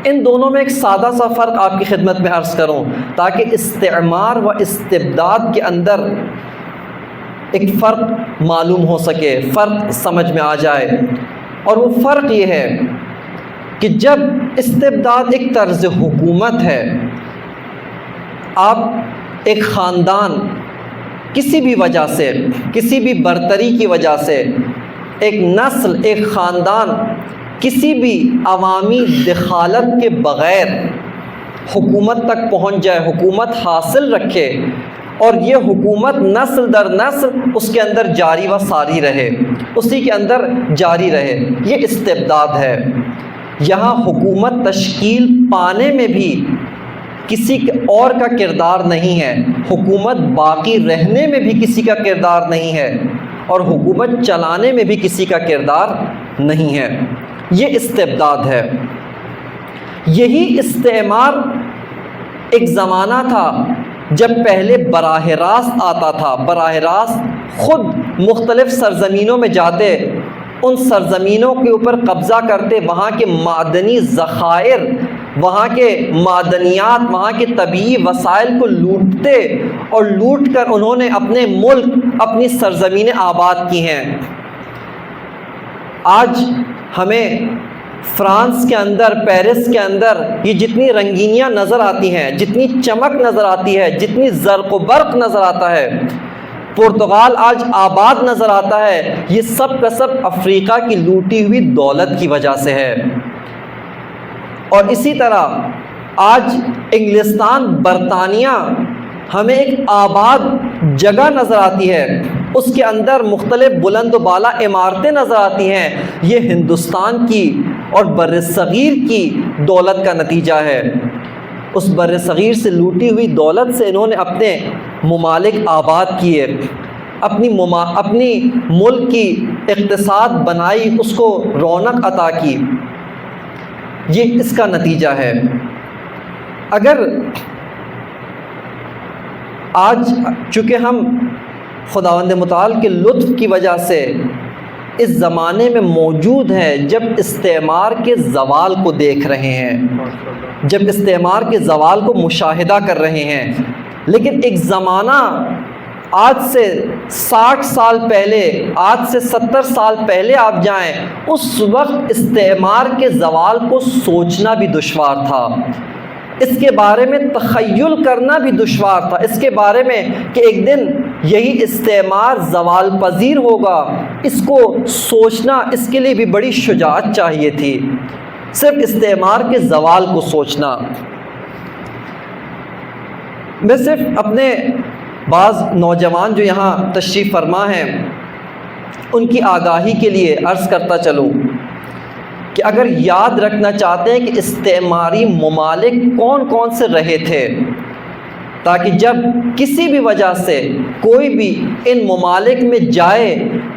ان دونوں میں ایک سادہ سا فرق آپ کی خدمت میں عرض کروں تاکہ استعمار و استبداد کے اندر ایک فرق معلوم ہو سکے، فرق سمجھ میں آ جائے. اور وہ فرق یہ ہے کہ جب استبداد ایک طرز حکومت ہے، آپ ایک خاندان کسی بھی وجہ سے، کسی بھی برتری کی وجہ سے، ایک نسل، ایک خاندان کسی بھی عوامی دخالت کے بغیر حکومت تک پہنچ جائے، حکومت حاصل رکھے، اور یہ حکومت نسل در نسل اس کے اندر جاری و ساری رہے، اسی کے اندر جاری رہے، یہ استبداد ہے. یہاں حکومت تشکیل پانے میں بھی کسی اور کا کردار نہیں ہے، حکومت باقی رہنے میں بھی کسی کا کردار نہیں ہے، اور حکومت چلانے میں بھی کسی کا کردار نہیں ہے. یہ استبداد ہے. یہی استعمار ایک زمانہ تھا جب پہلے براہ راست آتا تھا، براہ راست خود مختلف سرزمینوں میں جاتے، ان سرزمینوں کے اوپر قبضہ کرتے، وہاں کے معدنی ذخائر، وہاں کے معدنیات، وہاں کے طبعی وسائل کو لوٹتے، اور لوٹ کر انہوں نے اپنے ملک، اپنی سرزمینیں آباد کی ہیں. آج ہمیں فرانس کے اندر، پیرس کے اندر یہ جتنی رنگینیاں نظر آتی ہیں، جتنی چمک نظر آتی ہے، جتنی زرق و برق نظر آتا ہے، پرتگال آج آباد نظر آتا ہے، یہ سب کا سب افریقہ کی لوٹی ہوئی دولت کی وجہ سے ہے. اور اسی طرح آج انگلستان، برطانیہ ہمیں ایک آباد جگہ نظر آتی ہے، اس کے اندر مختلف بلند و بالا عمارتیں نظر آتی ہیں. یہ ہندوستان کی اور بر صغیر کی دولت کا نتیجہ ہے. اس بر صغیر سے لوٹی ہوئی دولت سے انہوں نے اپنے ممالک آباد کیے، اپنی ملک کی اقتصاد بنائی، اس کو رونق عطا کی. یہ اس کا نتیجہ ہے. اگر آج چونکہ ہم خداوند متعال کے لطف کی وجہ سے اس زمانے میں موجود ہیں جب استعمار کے زوال کو دیکھ رہے ہیں، جب استعمار کے زوال کو مشاہدہ کر رہے ہیں، لیکن ایک زمانہ آج سے 60 سال پہلے، آج سے 70 سال پہلے آپ جائیں، اس وقت استعمار کے زوال کو سوچنا بھی دشوار تھا، اس کے بارے میں تخیل کرنا بھی دشوار تھا، اس کے بارے میں کہ ایک دن یہی استعمار زوال پذیر ہوگا، اس کو سوچنا اس کے لیے بھی بڑی شجاعت چاہیے تھی، صرف استعمار کے زوال کو سوچنا۔ میں صرف اپنے بعض نوجوان جو یہاں تشریف فرما ہیں ان کی آگاہی کے لیے عرض کرتا چلوں کہ اگر یاد رکھنا چاہتے ہیں کہ استعماری ممالک کون کون سے رہے تھے، تاکہ جب کسی بھی وجہ سے کوئی بھی ان ممالک میں جائے،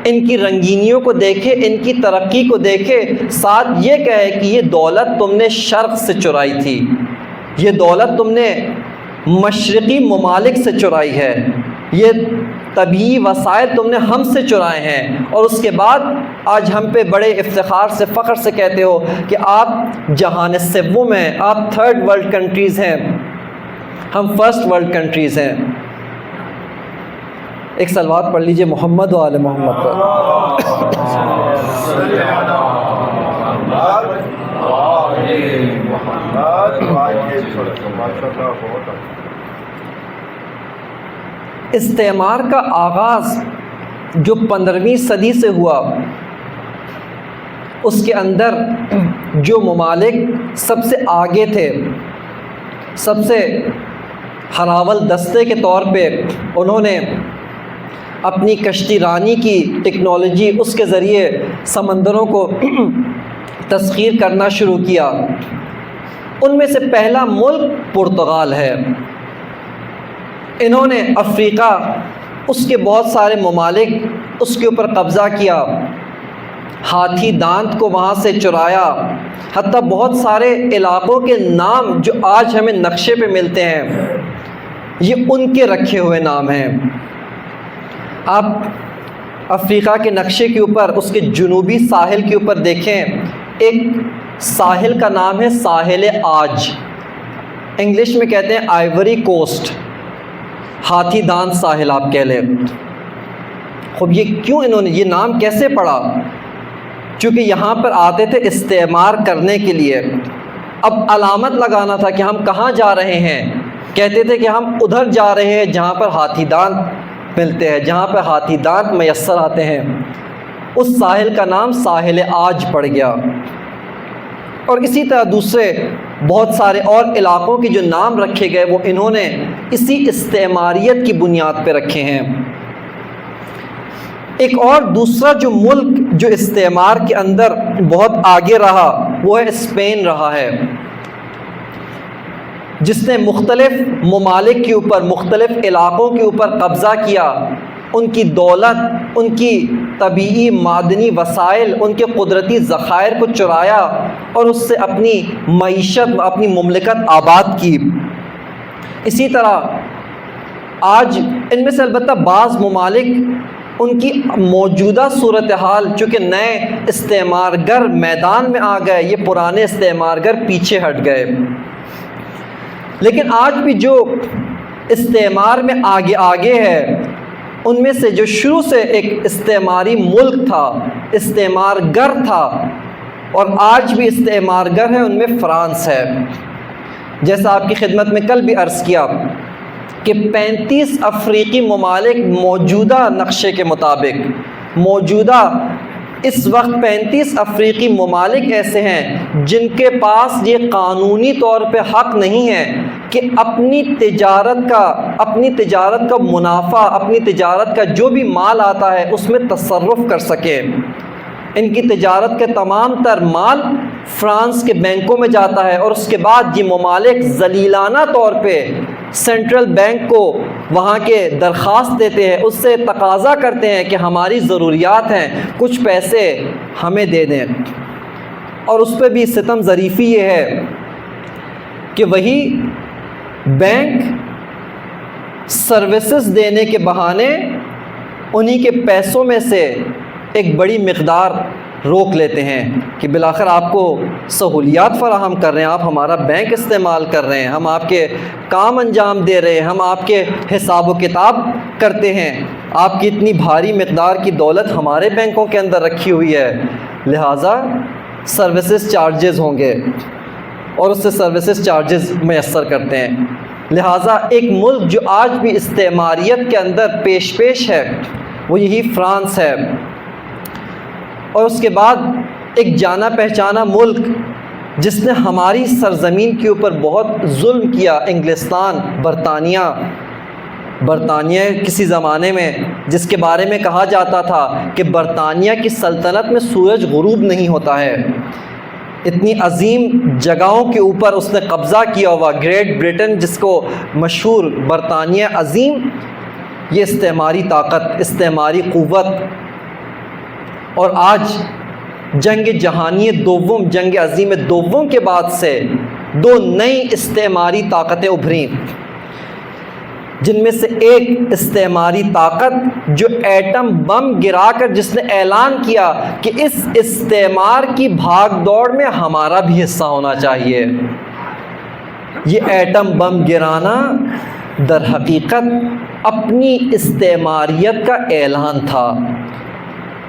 ان کی رنگینیوں کو دیکھے، ان کی ترقی کو دیکھے، ساتھ یہ کہے کہ یہ دولت تم نے شرق سے چرائی تھی، یہ دولت تم نے مشرقی ممالک سے چرائی ہے، یہ طبعی وسائل تم نے ہم سے چرائے ہیں، اور اس کے بعد آج ہم پہ بڑے افتخار سے، فخر سے کہتے ہو کہ آپ جہان سوم ہیں، آپ تھرڈ ورلڈ کنٹریز ہیں، ہم فرسٹ ورلڈ کنٹریز ہیں۔ ایک صلوات پڑھ لیجئے محمد و آل محمد پر۔ استعمار کا آغاز جو 15ویں صدی سے ہوا، اس کے اندر جو ممالک سب سے آگے تھے، سب سے ہراول دستے کے طور پہ انہوں نے اپنی کشتی رانی کی ٹیکنالوجی، اس کے ذریعے سمندروں کو تسخیر کرنا شروع کیا۔ ان میں سے پہلا ملک پرتگال ہے۔ انہوں نے افریقہ، اس کے بہت سارے ممالک، اس کے اوپر قبضہ کیا، ہاتھی دانت کو وہاں سے چرایا، حتیٰ بہت سارے علاقوں کے نام جو آج ہمیں نقشے پہ ملتے ہیں یہ ان کے رکھے ہوئے نام ہیں۔ آپ افریقہ کے نقشے کے اوپر اس کے جنوبی ساحل کے اوپر دیکھیں، ایک ساحل کا نام ہے ساحل آج، انگلش میں کہتے ہیں آئیوری کوسٹ، ہاتھی دانت ساحل آپ کہہ لیں۔ خب یہ کیوں انہوں نے یہ نام کیسے پڑا؟ چونکہ یہاں پر آتے تھے استعمار کرنے کے لیے، اب علامت لگانا تھا کہ ہم کہاں جا رہے ہیں، کہتے تھے کہ ہم ادھر جا رہے ہیں جہاں پر ہاتھی دانت ملتے ہیں، جہاں پر ہاتھی دانت میسر آتے ہیں۔ اس ساحل کا نام ساحل آج پڑ گیا، اور اسی طرح دوسرے بہت سارے اور علاقوں کے جو نام رکھے گئے وہ انہوں نے اسی استعماریت کی بنیاد پہ رکھے ہیں۔ ایک اور دوسرا جو ملک جو استعمار کے اندر بہت آگے رہا وہ ہے اسپین رہا ہے، جس نے مختلف ممالک کے اوپر، مختلف علاقوں کے اوپر قبضہ کیا، ان کی دولت، ان کی طبعی معدنی وسائل، ان کے قدرتی ذخائر کو چرایا اور اس سے اپنی معیشت و اپنی مملکت آباد کی۔ اسی طرح آج ان میں سے البتہ بعض ممالک ان کی موجودہ صورتحال، چونکہ نئے استعمارگر میدان میں آ گئے، یہ پرانے استعمارگر پیچھے ہٹ گئے، لیکن آج بھی جو استعمار میں آگے ہے، ان میں سے جو شروع سے ایک استعماری ملک تھا، استعمارگر تھا اور آج بھی استعمارگر ہے، ان میں فرانس ہے۔ جیسا آپ کی خدمت میں کل بھی عرض کیا کہ 35 افریقی ممالک موجودہ نقشے کے مطابق، موجودہ اس وقت 35 افریقی ممالک ایسے ہیں جن کے پاس یہ قانونی طور پہ حق نہیں ہے کہ اپنی تجارت کا منافع، اپنی تجارت کا جو بھی مال آتا ہے اس میں تصرف کر سکے۔ ان کی تجارت کے تمام تر مال فرانس کے بینکوں میں جاتا ہے، اور اس کے بعد یہ ممالک ذلیلانہ طور پہ سینٹرل بینک کو وہاں کے درخواست دیتے ہیں، اس سے تقاضا کرتے ہیں کہ ہماری ضروریات ہیں، کچھ پیسے ہمیں دے دیں۔ اور اس پہ بھی ستم ظریفی یہ ہے کہ وہی بینک سروسز دینے کے بہانے انہی کے پیسوں میں سے ایک بڑی مقدار روک لیتے ہیں کہ بالآخر آپ کو سہولیات فراہم کر رہے ہیں، آپ ہمارا بینک استعمال کر رہے ہیں، ہم آپ کے کام انجام دے رہے ہیں، ہم آپ کے حساب و کتاب کرتے ہیں، آپ کی اتنی بھاری مقدار کی دولت ہمارے بینکوں کے اندر رکھی ہوئی ہے، لہٰذا سروسز چارجز ہوں گے، اور اس سے سروسز چارجز میسر کرتے ہیں۔ لہٰذا ایک ملک جو آج بھی استعماریت کے اندر پیش ہے وہ یہی فرانس ہے، اور اس کے بعد ایک جانا پہچانا ملک جس نے ہماری سرزمین کے اوپر بہت ظلم کیا، انگلستان، برطانیہ کسی زمانے میں جس کے بارے میں کہا جاتا تھا کہ برطانیہ کی سلطنت میں سورج غروب نہیں ہوتا ہے، اتنی عظیم جگہوں کے اوپر اس نے قبضہ کیا ہوا، گریٹ برٹن جس کو مشہور برطانیہ عظیم، یہ استعماری طاقت، استعماری قوت، اور آج جنگ جہانی دوم، جنگ عظیم دوم کے بعد سے دو نئی استعماری طاقتیں ابھریں، جن میں سے ایک استعماری طاقت جو ایٹم بم گرا کر جس نے اعلان کیا کہ اس استعمار کی بھاگ دوڑ میں ہمارا بھی حصہ ہونا چاہیے۔ یہ ایٹم بم گرانا در حقیقت اپنی استعماریت کا اعلان تھا۔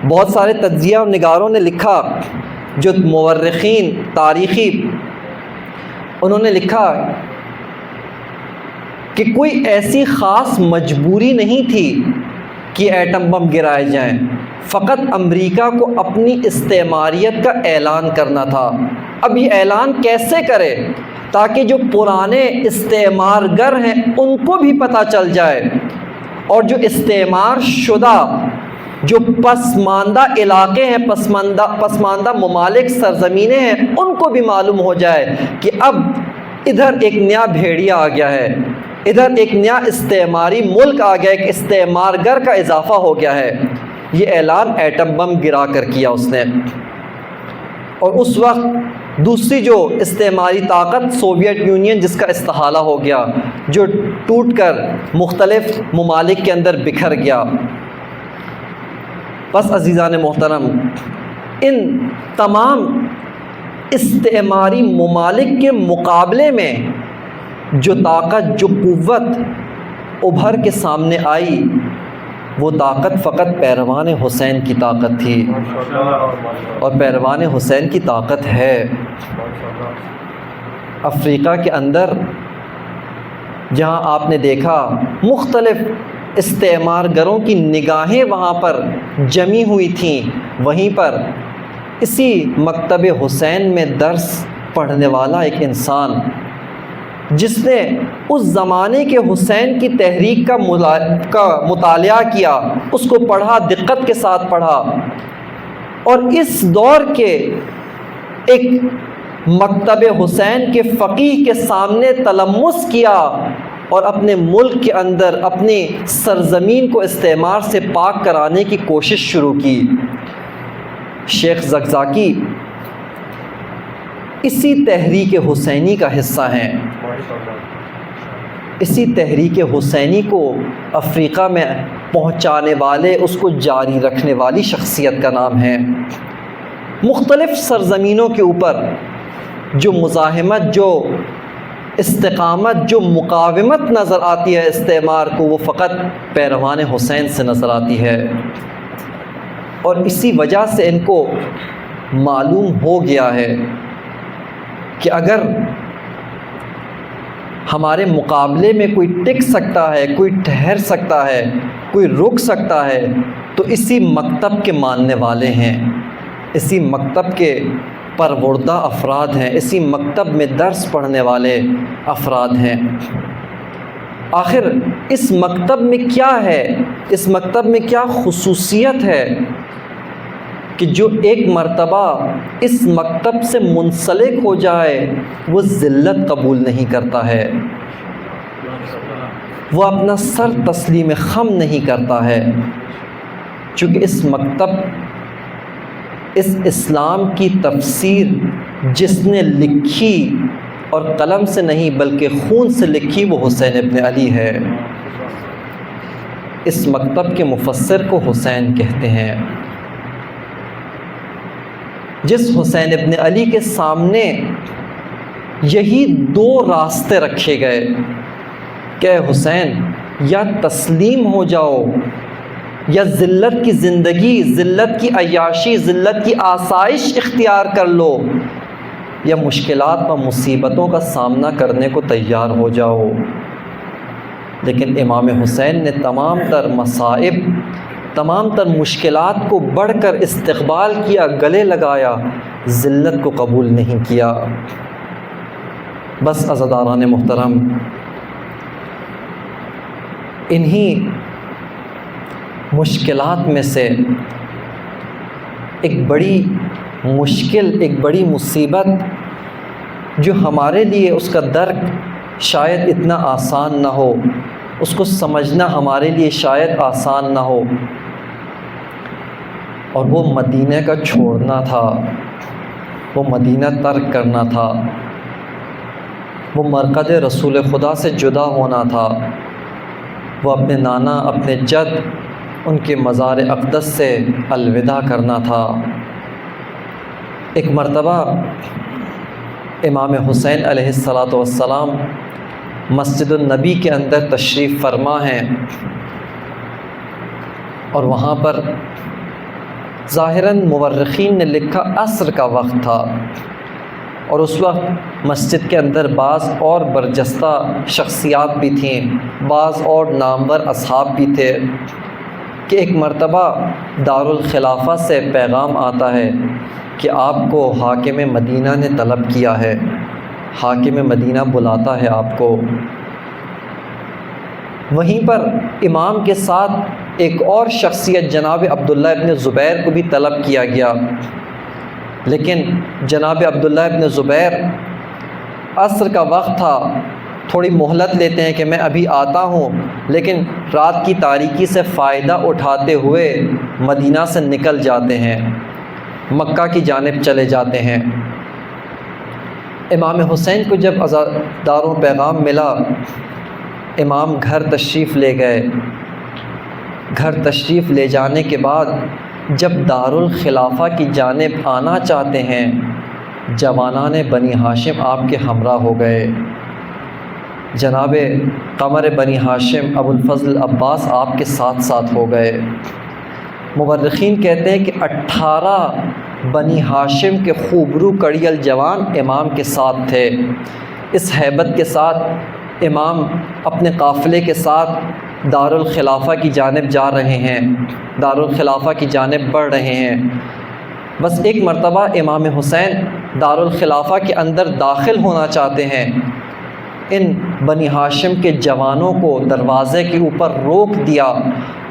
بہت سارے تجزیہ نگاروں نے لکھا، جو مورخین تاریخی، انہوں نے لکھا کہ کوئی ایسی خاص مجبوری نہیں تھی کہ ایٹم بم گرائے جائیں، فقط امریکہ کو اپنی استعماریت کا اعلان کرنا تھا۔ اب یہ اعلان کیسے کرے تاکہ جو پرانے استعمارگر ہیں ان کو بھی پتہ چل جائے، اور جو استعمار شدہ جو پسماندہ علاقے ہیں، پسماندہ ممالک، سرزمینیں ہیں، ان کو بھی معلوم ہو جائے کہ اب ادھر ایک نیا بھیڑیا آ گیا ہے، ادھر ایک نیا استعماری ملک آ گیا، ایک استعمارگر کا اضافہ ہو گیا ہے۔ یہ اعلان ایٹم بم گرا کر کیا اس نے، اور اس وقت دوسری جو استعماری طاقت سوویت یونین جس کا استحالہ ہو گیا، جو ٹوٹ کر مختلف ممالک کے اندر بکھر گیا۔ بس عزیزان محترم، ان تمام استعماری ممالک کے مقابلے میں جو طاقت، جو قوت ابھر کے سامنے آئی، وہ طاقت فقط پیروان حسین کی طاقت تھی، اور پیروان حسین کی طاقت ہے۔ افریقہ کے اندر جہاں آپ نے دیکھا مختلف استعمارگروں کی نگاہیں وہاں پر جمی ہوئی تھیں، وہیں پر اسی مکتب حسین میں درس پڑھنے والا ایک انسان جس نے اس زمانے کے حسین کی تحریک کا مطالعہ کیا، اس کو پڑھا، دقت کے ساتھ پڑھا، اور اس دور کے ایک مکتب حسین کے فقیہ کے سامنے تلمس کیا، اور اپنے ملک کے اندر اپنی سرزمین کو استعمار سے پاک کرانے کی کوشش شروع کی۔ شیخ زکزاکی اسی تحریک حسینی کا حصہ ہیں، اسی تحریک حسینی کو افریقہ میں پہنچانے والے، اس کو جاری رکھنے والی شخصیت کا نام ہے۔ مختلف سرزمینوں کے اوپر جو مزاحمت، جو استقامت، جو مقاومت نظر آتی ہے استعمار کو، وہ فقط پیروان حسین سے نظر آتی ہے، اور اسی وجہ سے ان کو معلوم ہو گیا ہے کہ اگر ہمارے مقابلے میں کوئی ٹک سکتا ہے، کوئی ٹھہر سکتا ہے، کوئی رک سکتا ہے، تو اسی مکتب کے ماننے والے ہیں، اسی مکتب کے پروردہ افراد ہیں، اسی مکتب میں درس پڑھنے والے افراد ہیں۔ آخر اس مکتب میں کیا ہے، اس مکتب میں کیا خصوصیت ہے کہ جو ایک مرتبہ اس مکتب سے منسلک ہو جائے وہ ذلت قبول نہیں کرتا ہے، وہ اپنا سر تسلیم خم نہیں کرتا ہے، چونکہ اس مکتب، اس اسلام کی تفسیر جس نے لکھی، اور قلم سے نہیں بلکہ خون سے لکھی، وہ حسین ابن علی ہے۔ اس مکتب کے مفسر کو حسین کہتے ہیں۔ جس حسین ابن علی کے سامنے یہی دو راستے رکھے گئے کہ حسین یا تسلیم ہو جاؤ، یا ذلت کی زندگی، ذلت کی عیاشی، ذلت کی آسائش اختیار کر لو، یا مشکلات و مصیبتوں کا سامنا کرنے کو تیار ہو جاؤ۔ لیکن امام حسین نے تمام تر مصائب، تمام تر مشکلات کو بڑھ کر استقبال کیا، گلے لگایا، ذلت کو قبول نہیں کیا۔ بس عزاداران محترم، انہی مشکلات میں سے ایک بڑی مشکل، ایک بڑی مصیبت جو ہمارے لیے اس کا درک شاید اتنا آسان نہ ہو، اس کو سمجھنا ہمارے لیے شاید آسان نہ ہو، اور وہ مدینہ کا چھوڑنا تھا، وہ مدینہ ترک کرنا تھا، وہ مرقد رسول خدا سے جدا ہونا تھا، وہ اپنے نانا، اپنے جد، ان کے مزار اقدس سے الوداع کرنا تھا۔ ایک مرتبہ امام حسین علیہ السلام مسجد النبی کے اندر تشریف فرما ہیں، اور وہاں پر ظاہراً مورخین نے لکھا عصر کا وقت تھا، اور اس وقت مسجد کے اندر بعض اور برجستہ شخصیات بھی تھیں، بعض اور نامور اصحاب بھی تھے، کہ ایک مرتبہ دارالخلافہ سے پیغام آتا ہے کہ آپ کو حاکم مدینہ نے طلب کیا ہے، حاکم مدینہ بلاتا ہے آپ کو۔ وہیں پر امام کے ساتھ ایک اور شخصیت جناب عبداللہ ابن زبیر کو بھی طلب کیا گیا، لیکن جناب عبداللہ ابن زبیر عصر کا وقت تھا، تھوڑی مہلت لیتے ہیں کہ میں ابھی آتا ہوں، لیکن رات کی تاریکی سے فائدہ اٹھاتے ہوئے مدینہ سے نکل جاتے ہیں، مکہ کی جانب چلے جاتے ہیں۔ امام حسین کو جب عزاداروں پیغام ملا، امام گھر تشریف لے گئے۔ گھر تشریف لے جانے کے بعد جب دارالخلافہ کی جانب آنا چاہتے ہیں، جوانان بنی ہاشم آپ کے ہمراہ ہو گئے۔ جناب قمر بنی ہاشم ابو الفضل عباس آپ کے ساتھ ساتھ ہو گئے۔ مورخین کہتے ہیں کہ 18 بنی ہاشم کے خوبرو کڑیل جوان امام کے ساتھ تھے۔ اس ہیبت کے ساتھ امام اپنے قافلے کے ساتھ دارالخلافہ کی جانب جا رہے ہیں، دارالخلافہ کی جانب بڑھ رہے ہیں۔ بس ایک مرتبہ امام حسین دارالخلافہ کے اندر داخل ہونا چاہتے ہیں، ان بنی ہاشم کے جوانوں کو دروازے کے اوپر روک دیا،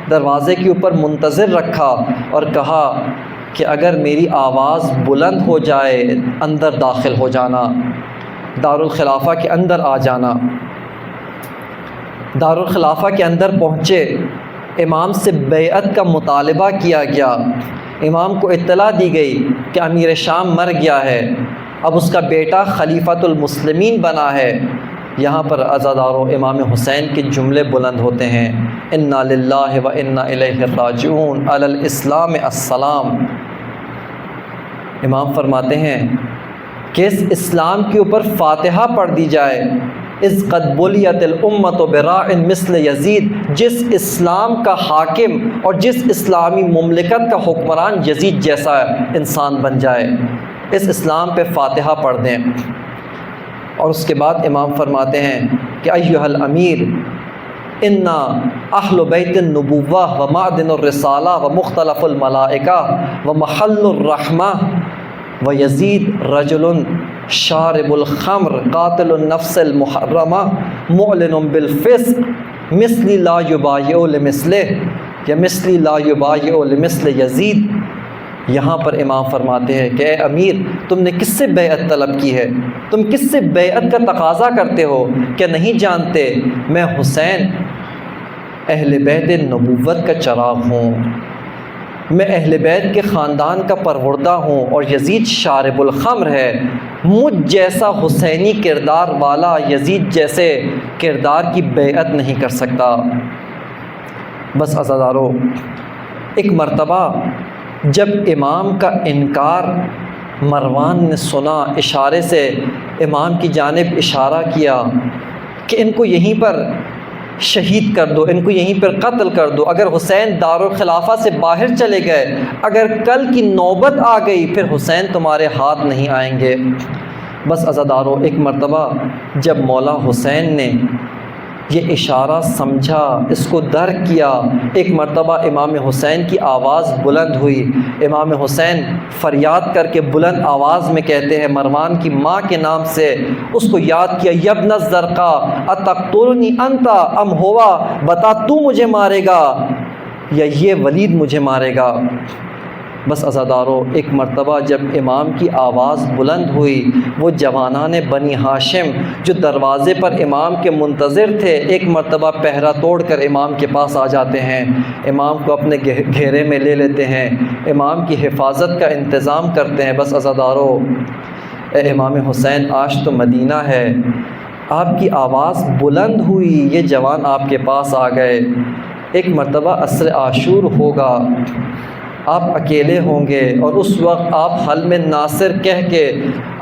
دروازے کے اوپر منتظر رکھا، اور کہا کہ اگر میری آواز بلند ہو جائے اندر داخل ہو جانا، دارالخلافہ کے اندر آ جانا۔ دارالخلافہ کے اندر پہنچے، امام سے بیعت کا مطالبہ کیا گیا۔ امام کو اطلاع دی گئی کہ امیر شام مر گیا ہے، اب اس کا بیٹا خلیفۃ المسلمین بنا ہے۔ یہاں پر عزاداروں امام حسین کے جملے بلند ہوتے ہیں، انا للہ و انا الیہ راجعون، علی الاسلام السلام۔ امام فرماتے ہیں کہ اس اسلام کے اوپر فاتحہ پڑھ دی جائے، اذ قد بلیت الامت براع مثل یزید، جس اسلام کا حاکم اور جس اسلامی مملکت کا حکمران یزید جیسا انسان بن جائے، اس اسلام پہ فاتحہ پڑھ دیں۔ اور اس کے بعد امام فرماتے ہیں کہ ایھا الامیر انا اہل بیت النبوہ و معدن الرسالہ و مختلف الملائکہ و محل الرحمہ و یزید رجل شارب الخمر قاتل النفس المحرمہ معلن بالفسق مثلی لا یبایع لمثلہ یا مثلی لا یبایع لمثل یزید۔ یہاں پر امام فرماتے ہیں کہ اے امیر، تم نے کس سے بیعت طلب کی ہے؟ تم کس سے بیعت کا تقاضا کرتے ہو؟ کیا نہیں جانتے میں حسین اہل بیت نبوت کا چراغ ہوں، میں اہل بیت کے خاندان کا پروردہ ہوں، اور یزید شارب الخمر ہے۔ مجھ جیسا حسینی کردار والا یزید جیسے کردار کی بیعت نہیں کر سکتا۔ بس عزادارو، ایک مرتبہ جب امام کا انکار مروان نے سنا، اشارے سے امام کی جانب اشارہ کیا کہ ان کو یہیں پر شہید کر دو، ان کو یہیں پر قتل کر دو۔ اگر حسین دارالخلافہ سے باہر چلے گئے، اگر کل کی نوبت آ گئی، پھر حسین تمہارے ہاتھ نہیں آئیں گے۔ بس عزادارو، ایک مرتبہ جب مولا حسین نے یہ اشارہ سمجھا، اس کو درک کیا۔ ایک مرتبہ امام حسین کی آواز بلند ہوئی، امام حسین فریاد کر کے بلند آواز میں کہتے ہیں، مروان کی ماں کے نام سے اس کو یاد کیا، یبن الزرقا اتقتلنی انت ام ہوا، بتا تو مجھے مارے گا یا یہ ولید مجھے مارے گا۔ بس عزادارو، ایک مرتبہ جب امام کی آواز بلند ہوئی، وہ جوانان بنی ہاشم جو دروازے پر امام کے منتظر تھے، ایک مرتبہ پہرا توڑ کر امام کے پاس آ جاتے ہیں، امام کو اپنے گھیرے میں لے لیتے ہیں، امام کی حفاظت کا انتظام کرتے ہیں۔ بس عزادارو، اے امام حسین، آج تو مدینہ ہے، آپ کی آواز بلند ہوئی، یہ جوان آپ کے پاس آ گئے، ایک مرتبہ عصر عاشور ہوگا، آپ اکیلے ہوں گے، اور اس وقت آپ حل میں ناصر کہہ کے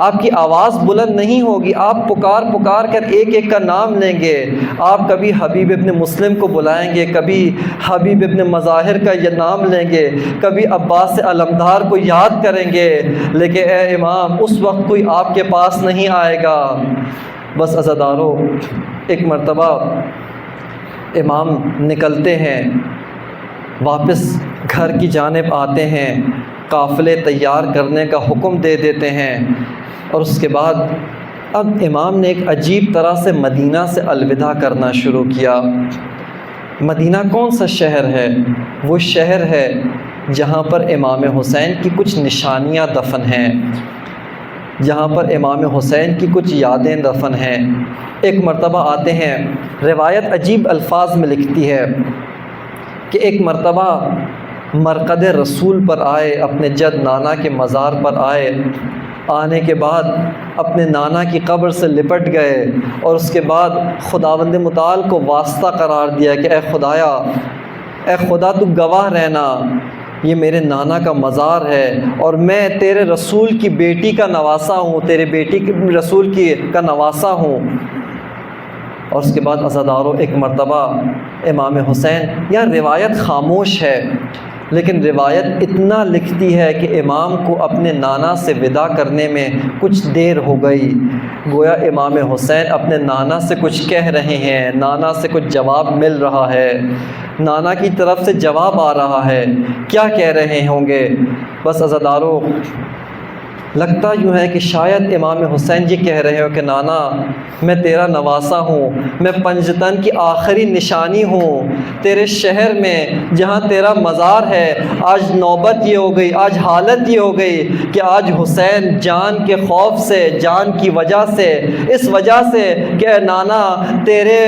آپ کی آواز بلند نہیں ہوگی، آپ پکار پکار کر ایک ایک کا نام لیں گے، آپ کبھی حبیب ابن مسلم کو بلائیں گے، کبھی حبیب ابن مظاہر کا یہ نام لیں گے، کبھی عباس علمدار کو یاد کریں گے، لیکن اے امام اس وقت کوئی آپ کے پاس نہیں آئے گا۔ بس عزادارو، ایک مرتبہ امام نکلتے ہیں، واپس گھر کی جانب آتے ہیں، قافلے تیار کرنے کا حکم دے دیتے ہیں، اور اس کے بعد اب امام نے ایک عجیب طرح سے مدینہ سے الوداع کرنا شروع کیا۔ مدینہ کون سا شہر ہے؟ وہ شہر ہے جہاں پر امام حسین کی کچھ نشانیاں دفن ہیں، جہاں پر امام حسین کی کچھ یادیں دفن ہیں۔ ایک مرتبہ آتے ہیں، روایت عجیب الفاظ میں لکھتی ہے کہ ایک مرتبہ مرقد رسول پر آئے، اپنے جد نانا کے مزار پر آئے، آنے کے بعد اپنے نانا کی قبر سے لپٹ گئے، اور اس کے بعد خداوند متعال کو واسطہ قرار دیا کہ اے خدایا، اے خدا تو گواہ رہنا، یہ میرے نانا کا مزار ہے، اور میں تیرے رسول کی بیٹی کا نواسا ہوں، تیرے بیٹی رسول کا نواسا ہوں۔ اور اس کے بعد عزادارو، ایک مرتبہ امام حسین، یا روایت خاموش ہے لیکن روایت اتنا لکھتی ہے کہ امام کو اپنے نانا سے وداع کرنے میں کچھ دیر ہو گئی، گویا امام حسین اپنے نانا سے کچھ کہہ رہے ہیں، نانا سے کچھ جواب مل رہا ہے، نانا کی طرف سے جواب آ رہا ہے، کیا کہہ رہے ہوں گے؟ بس عزادارو، لگتا یوں ہے کہ شاید امام حسین یہ کہہ رہے ہو کہ نانا، میں تیرا نواسا ہوں، میں پنجتن کی آخری نشانی ہوں، تیرے شہر میں جہاں تیرا مزار ہے، آج نوبت یہ ہو گئی، آج حالت یہ ہو گئی کہ آج حسین جان کے خوف سے، جان کی وجہ سے، اس وجہ سے کہ اے نانا تیرے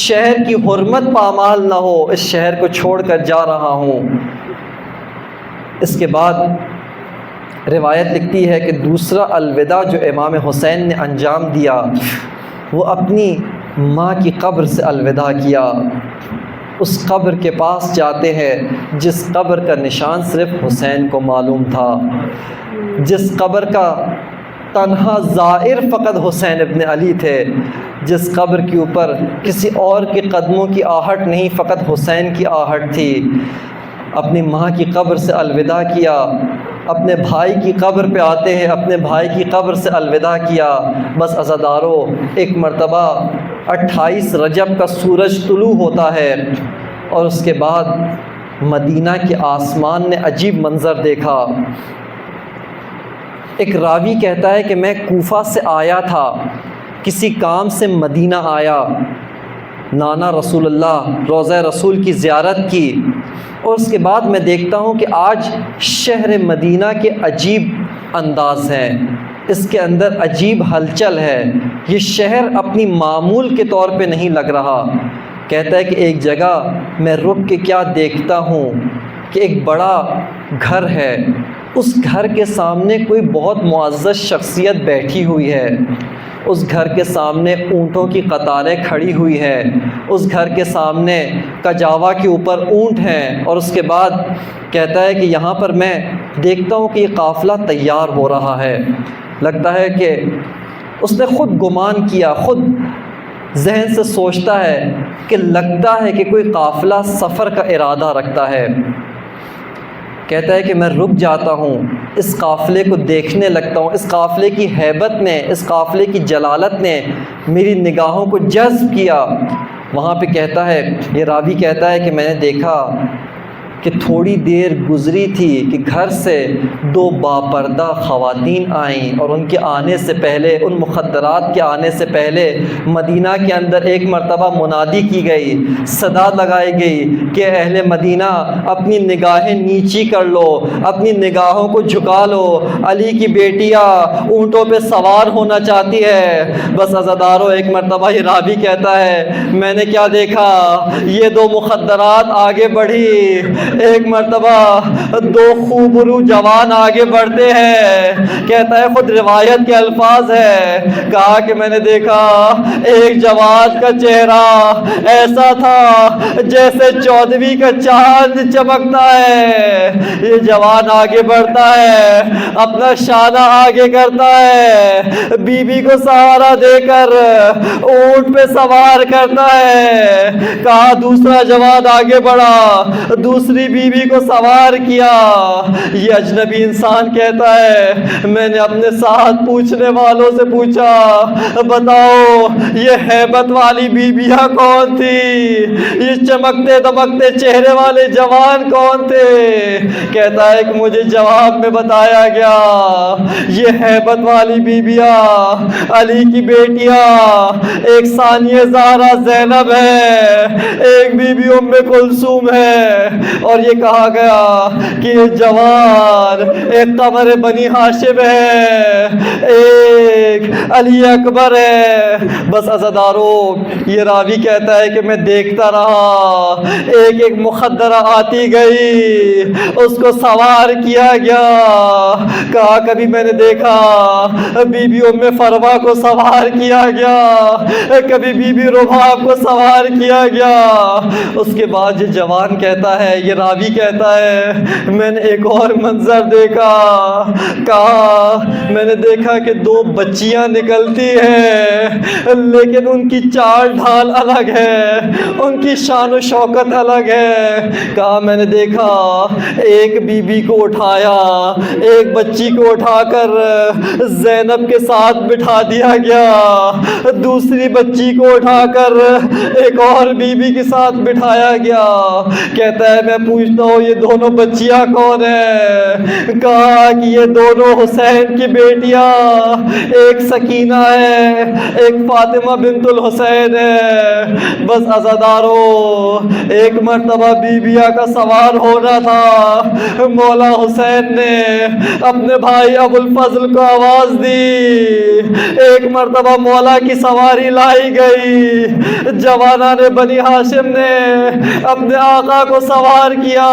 شہر کی حرمت پامال نہ ہو، اس شہر کو چھوڑ کر جا رہا ہوں۔ اس کے بعد روایت لکھتی ہے کہ دوسرا الوداع جو امام حسین نے انجام دیا، وہ اپنی ماں کی قبر سے الوداع کیا۔ اس قبر کے پاس جاتے ہیں جس قبر کا نشان صرف حسین کو معلوم تھا، جس قبر کا تنہا زائر فقط حسین ابن علی تھے، جس قبر کے اوپر کسی اور کے قدموں کی آہٹ نہیں، فقط حسین کی آہٹ تھی۔ اپنی ماں کی قبر سے الوداع کیا، اپنے بھائی کی قبر پہ آتے ہیں، اپنے بھائی کی قبر سے الوداع کیا۔ بس عزادارو، ایک مرتبہ 28 رجب کا سورج طلوع ہوتا ہے، اور اس کے بعد مدینہ کے آسمان نے عجیب منظر دیکھا۔ ایک راوی کہتا ہے کہ میں کوفہ سے آیا تھا، کسی کام سے مدینہ آیا، نانا رسول اللہ روضہ رسول کی زیارت کی، اور اس کے بعد میں دیکھتا ہوں کہ آج شہر مدینہ کے عجیب انداز ہیں، اس کے اندر عجیب ہلچل ہے، یہ شہر اپنی معمول کے طور پہ نہیں لگ رہا۔ کہتا ہے کہ ایک جگہ میں رک کے کیا دیکھتا ہوں کہ ایک بڑا گھر ہے، اس گھر کے سامنے کوئی بہت معزز شخصیت بیٹھی ہوئی ہے، اس گھر کے سامنے اونٹوں کی قطاریں کھڑی ہوئی ہیں، اس گھر کے سامنے کجاوا کے اوپر اونٹ ہیں، اور اس کے بعد کہتا ہے کہ یہاں پر میں دیکھتا ہوں کہ یہ قافلہ تیار ہو رہا ہے۔ لگتا ہے کہ اس نے خود گمان کیا، خود ذہن سے سوچتا ہے کہ لگتا ہے کہ کوئی قافلہ سفر کا ارادہ رکھتا ہے۔ کہتا ہے کہ میں رک جاتا ہوں، اس قافلے کو دیکھنے لگتا ہوں، اس قافلے کی ہیبت نے، اس قافلے کی جلالت نے میری نگاہوں کو جذب کیا۔ وہاں پہ کہتا ہے، یہ راوی کہتا ہے کہ میں نے دیکھا کہ تھوڑی دیر گزری تھی کہ گھر سے 2 باپردہ خواتین آئیں، اور ان کے آنے سے پہلے، ان مخدرات کے آنے سے پہلے مدینہ کے اندر ایک مرتبہ منادی کی گئی، صدا لگائی گئی کہ اہل مدینہ اپنی نگاہیں نیچی کر لو، اپنی نگاہوں کو جھکا لو، علی کی بیٹیاں اونٹوں پہ سوار ہونا چاہتی ہے۔ بس عزادارو، ایک مرتبہ یہ راوی کہتا ہے میں نے کیا دیکھا، یہ 2 مخدرات آگے بڑھی، ایک مرتبہ 2 خوبرو جوان آگے بڑھتے ہیں۔ کہتا ہے خود روایت کے الفاظ ہے، کہا کہ میں نے دیکھا ایک جوان کا چہرہ ایسا تھا جیسے 14ویں کا چاند چمکتا ہے۔ یہ جوان آگے بڑھتا ہے، اپنا شانہ آگے کرتا ہے، بیوی کو سہارا دے کر اونٹ پہ سوار کرتا ہے۔ کہا دوسرا جوان آگے بڑھا، دوسری بیوی کو سوار کیا۔ یہ اجنبی انسان کہتا ہے میں نے اپنے ساتھ پوچھنے والوں سے پوچھا بتاؤ یہ ہیبت والی بیویاں کون تھی، یہ چمکتے دمکتے چہرے والے جوان کون تھے؟ کہتا ہے کہ مجھے جواب میں بتایا گیا یہ ہیبت والی بیویاں علی کی بیٹیاں، ایک ثانیہ زہرا زینب ہے، ایک بیوی ام کلثوم ہے، اور یہ کہا گیا کہ یہ جوان ایک قمر بنی ہاشم ہے، ایک علی اکبر ہے۔ بس عزادارو، یہ راوی کہتا ہے کہ میں دیکھتا رہا، ایک ایک مخدرہ آتی گئی، اس کو سوار کیا گیا۔ کہا کبھی میں نے دیکھا بی بی ام فروا کو سوار کیا گیا، کبھی بی بی رباب کو سوار کیا گیا۔ اس کے بعد یہ جوان کہتا ہے، یہ راوی کہتا ہے میں نے ایک اور منظر دیکھا، کہا میں نے دیکھا کہ 2 بچیاں نکلتی ہیں لیکن ان کی چال ڈھال الگ ہے، ان کی شان و شوکت الگ ہے۔ کہا میں نے دیکھا ایک بی بی کو اٹھایا، ایک بچی کو اٹھا کر زینب کے ساتھ بٹھا دیا گیا، دوسری بچی کو اٹھا کر ایک اور بی بی کے ساتھ بٹھایا گیا۔ کہتا ہے میں پوچھتا ہوں یہ دونوں بچیاں کون ہیں؟ کہا کہ یہ دونوں حسین کی بیٹیاں، ایک سکینہ ہے، ایک فاطمہ بنت الحسین ہے۔ بس عزادارو، ایک مرتبہ بیبیاں کا سوار ہونا تھا، مولا حسین نے اپنے بھائی ابو الفضل کو آواز دی، ایک مرتبہ مولا کی سواری لائی گئی، جوانان بنی ہاشم نے اپنے آقا کو سوار کیا۔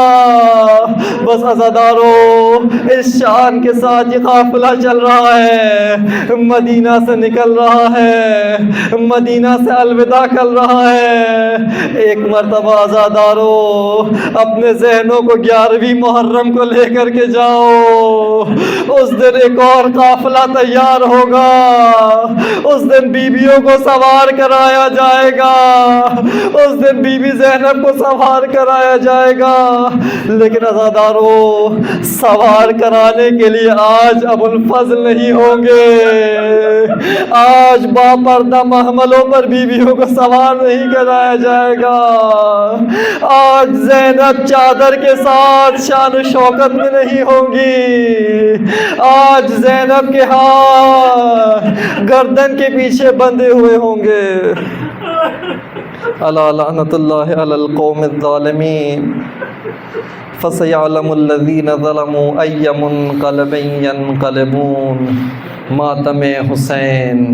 بس عزادارو، اس شان کے ساتھ یہ قافلہ چل رہا ہے، مدینہ سے نکل رہا ہے، مدینہ سے الوداع کر رہا ہے۔ ایک مرتبہ عزادارو، اپنے ذہنوں کو 11ویں محرم کو لے کر کے جاؤ، اس دن ایک اور قافلہ تیار ہوگا، اس دن بیویوں کو سوار کرایا جائے گا، اس دن بی بی زینب کو سوار کرایا جائے گا۔ لیکن عزادارو، سوار کرانے کے لیے آج ابو الفضل نہیں ہوں گے، آج باپردہ محملوں پر بیویوں کو سوار نہیں کرایا جائے گا، آج زینب چادر کے ساتھ شان و شوکت میں نہیں ہوں گی، آج زینب کے ہاتھ گردن کے پیچھے بندھے ہوئے ہوں گے۔ الا لعنت اللہ علی القوم الظالمین، فسیعلم الذین ظلموا ای منقلب ینقلبون۔ ماتم حسین۔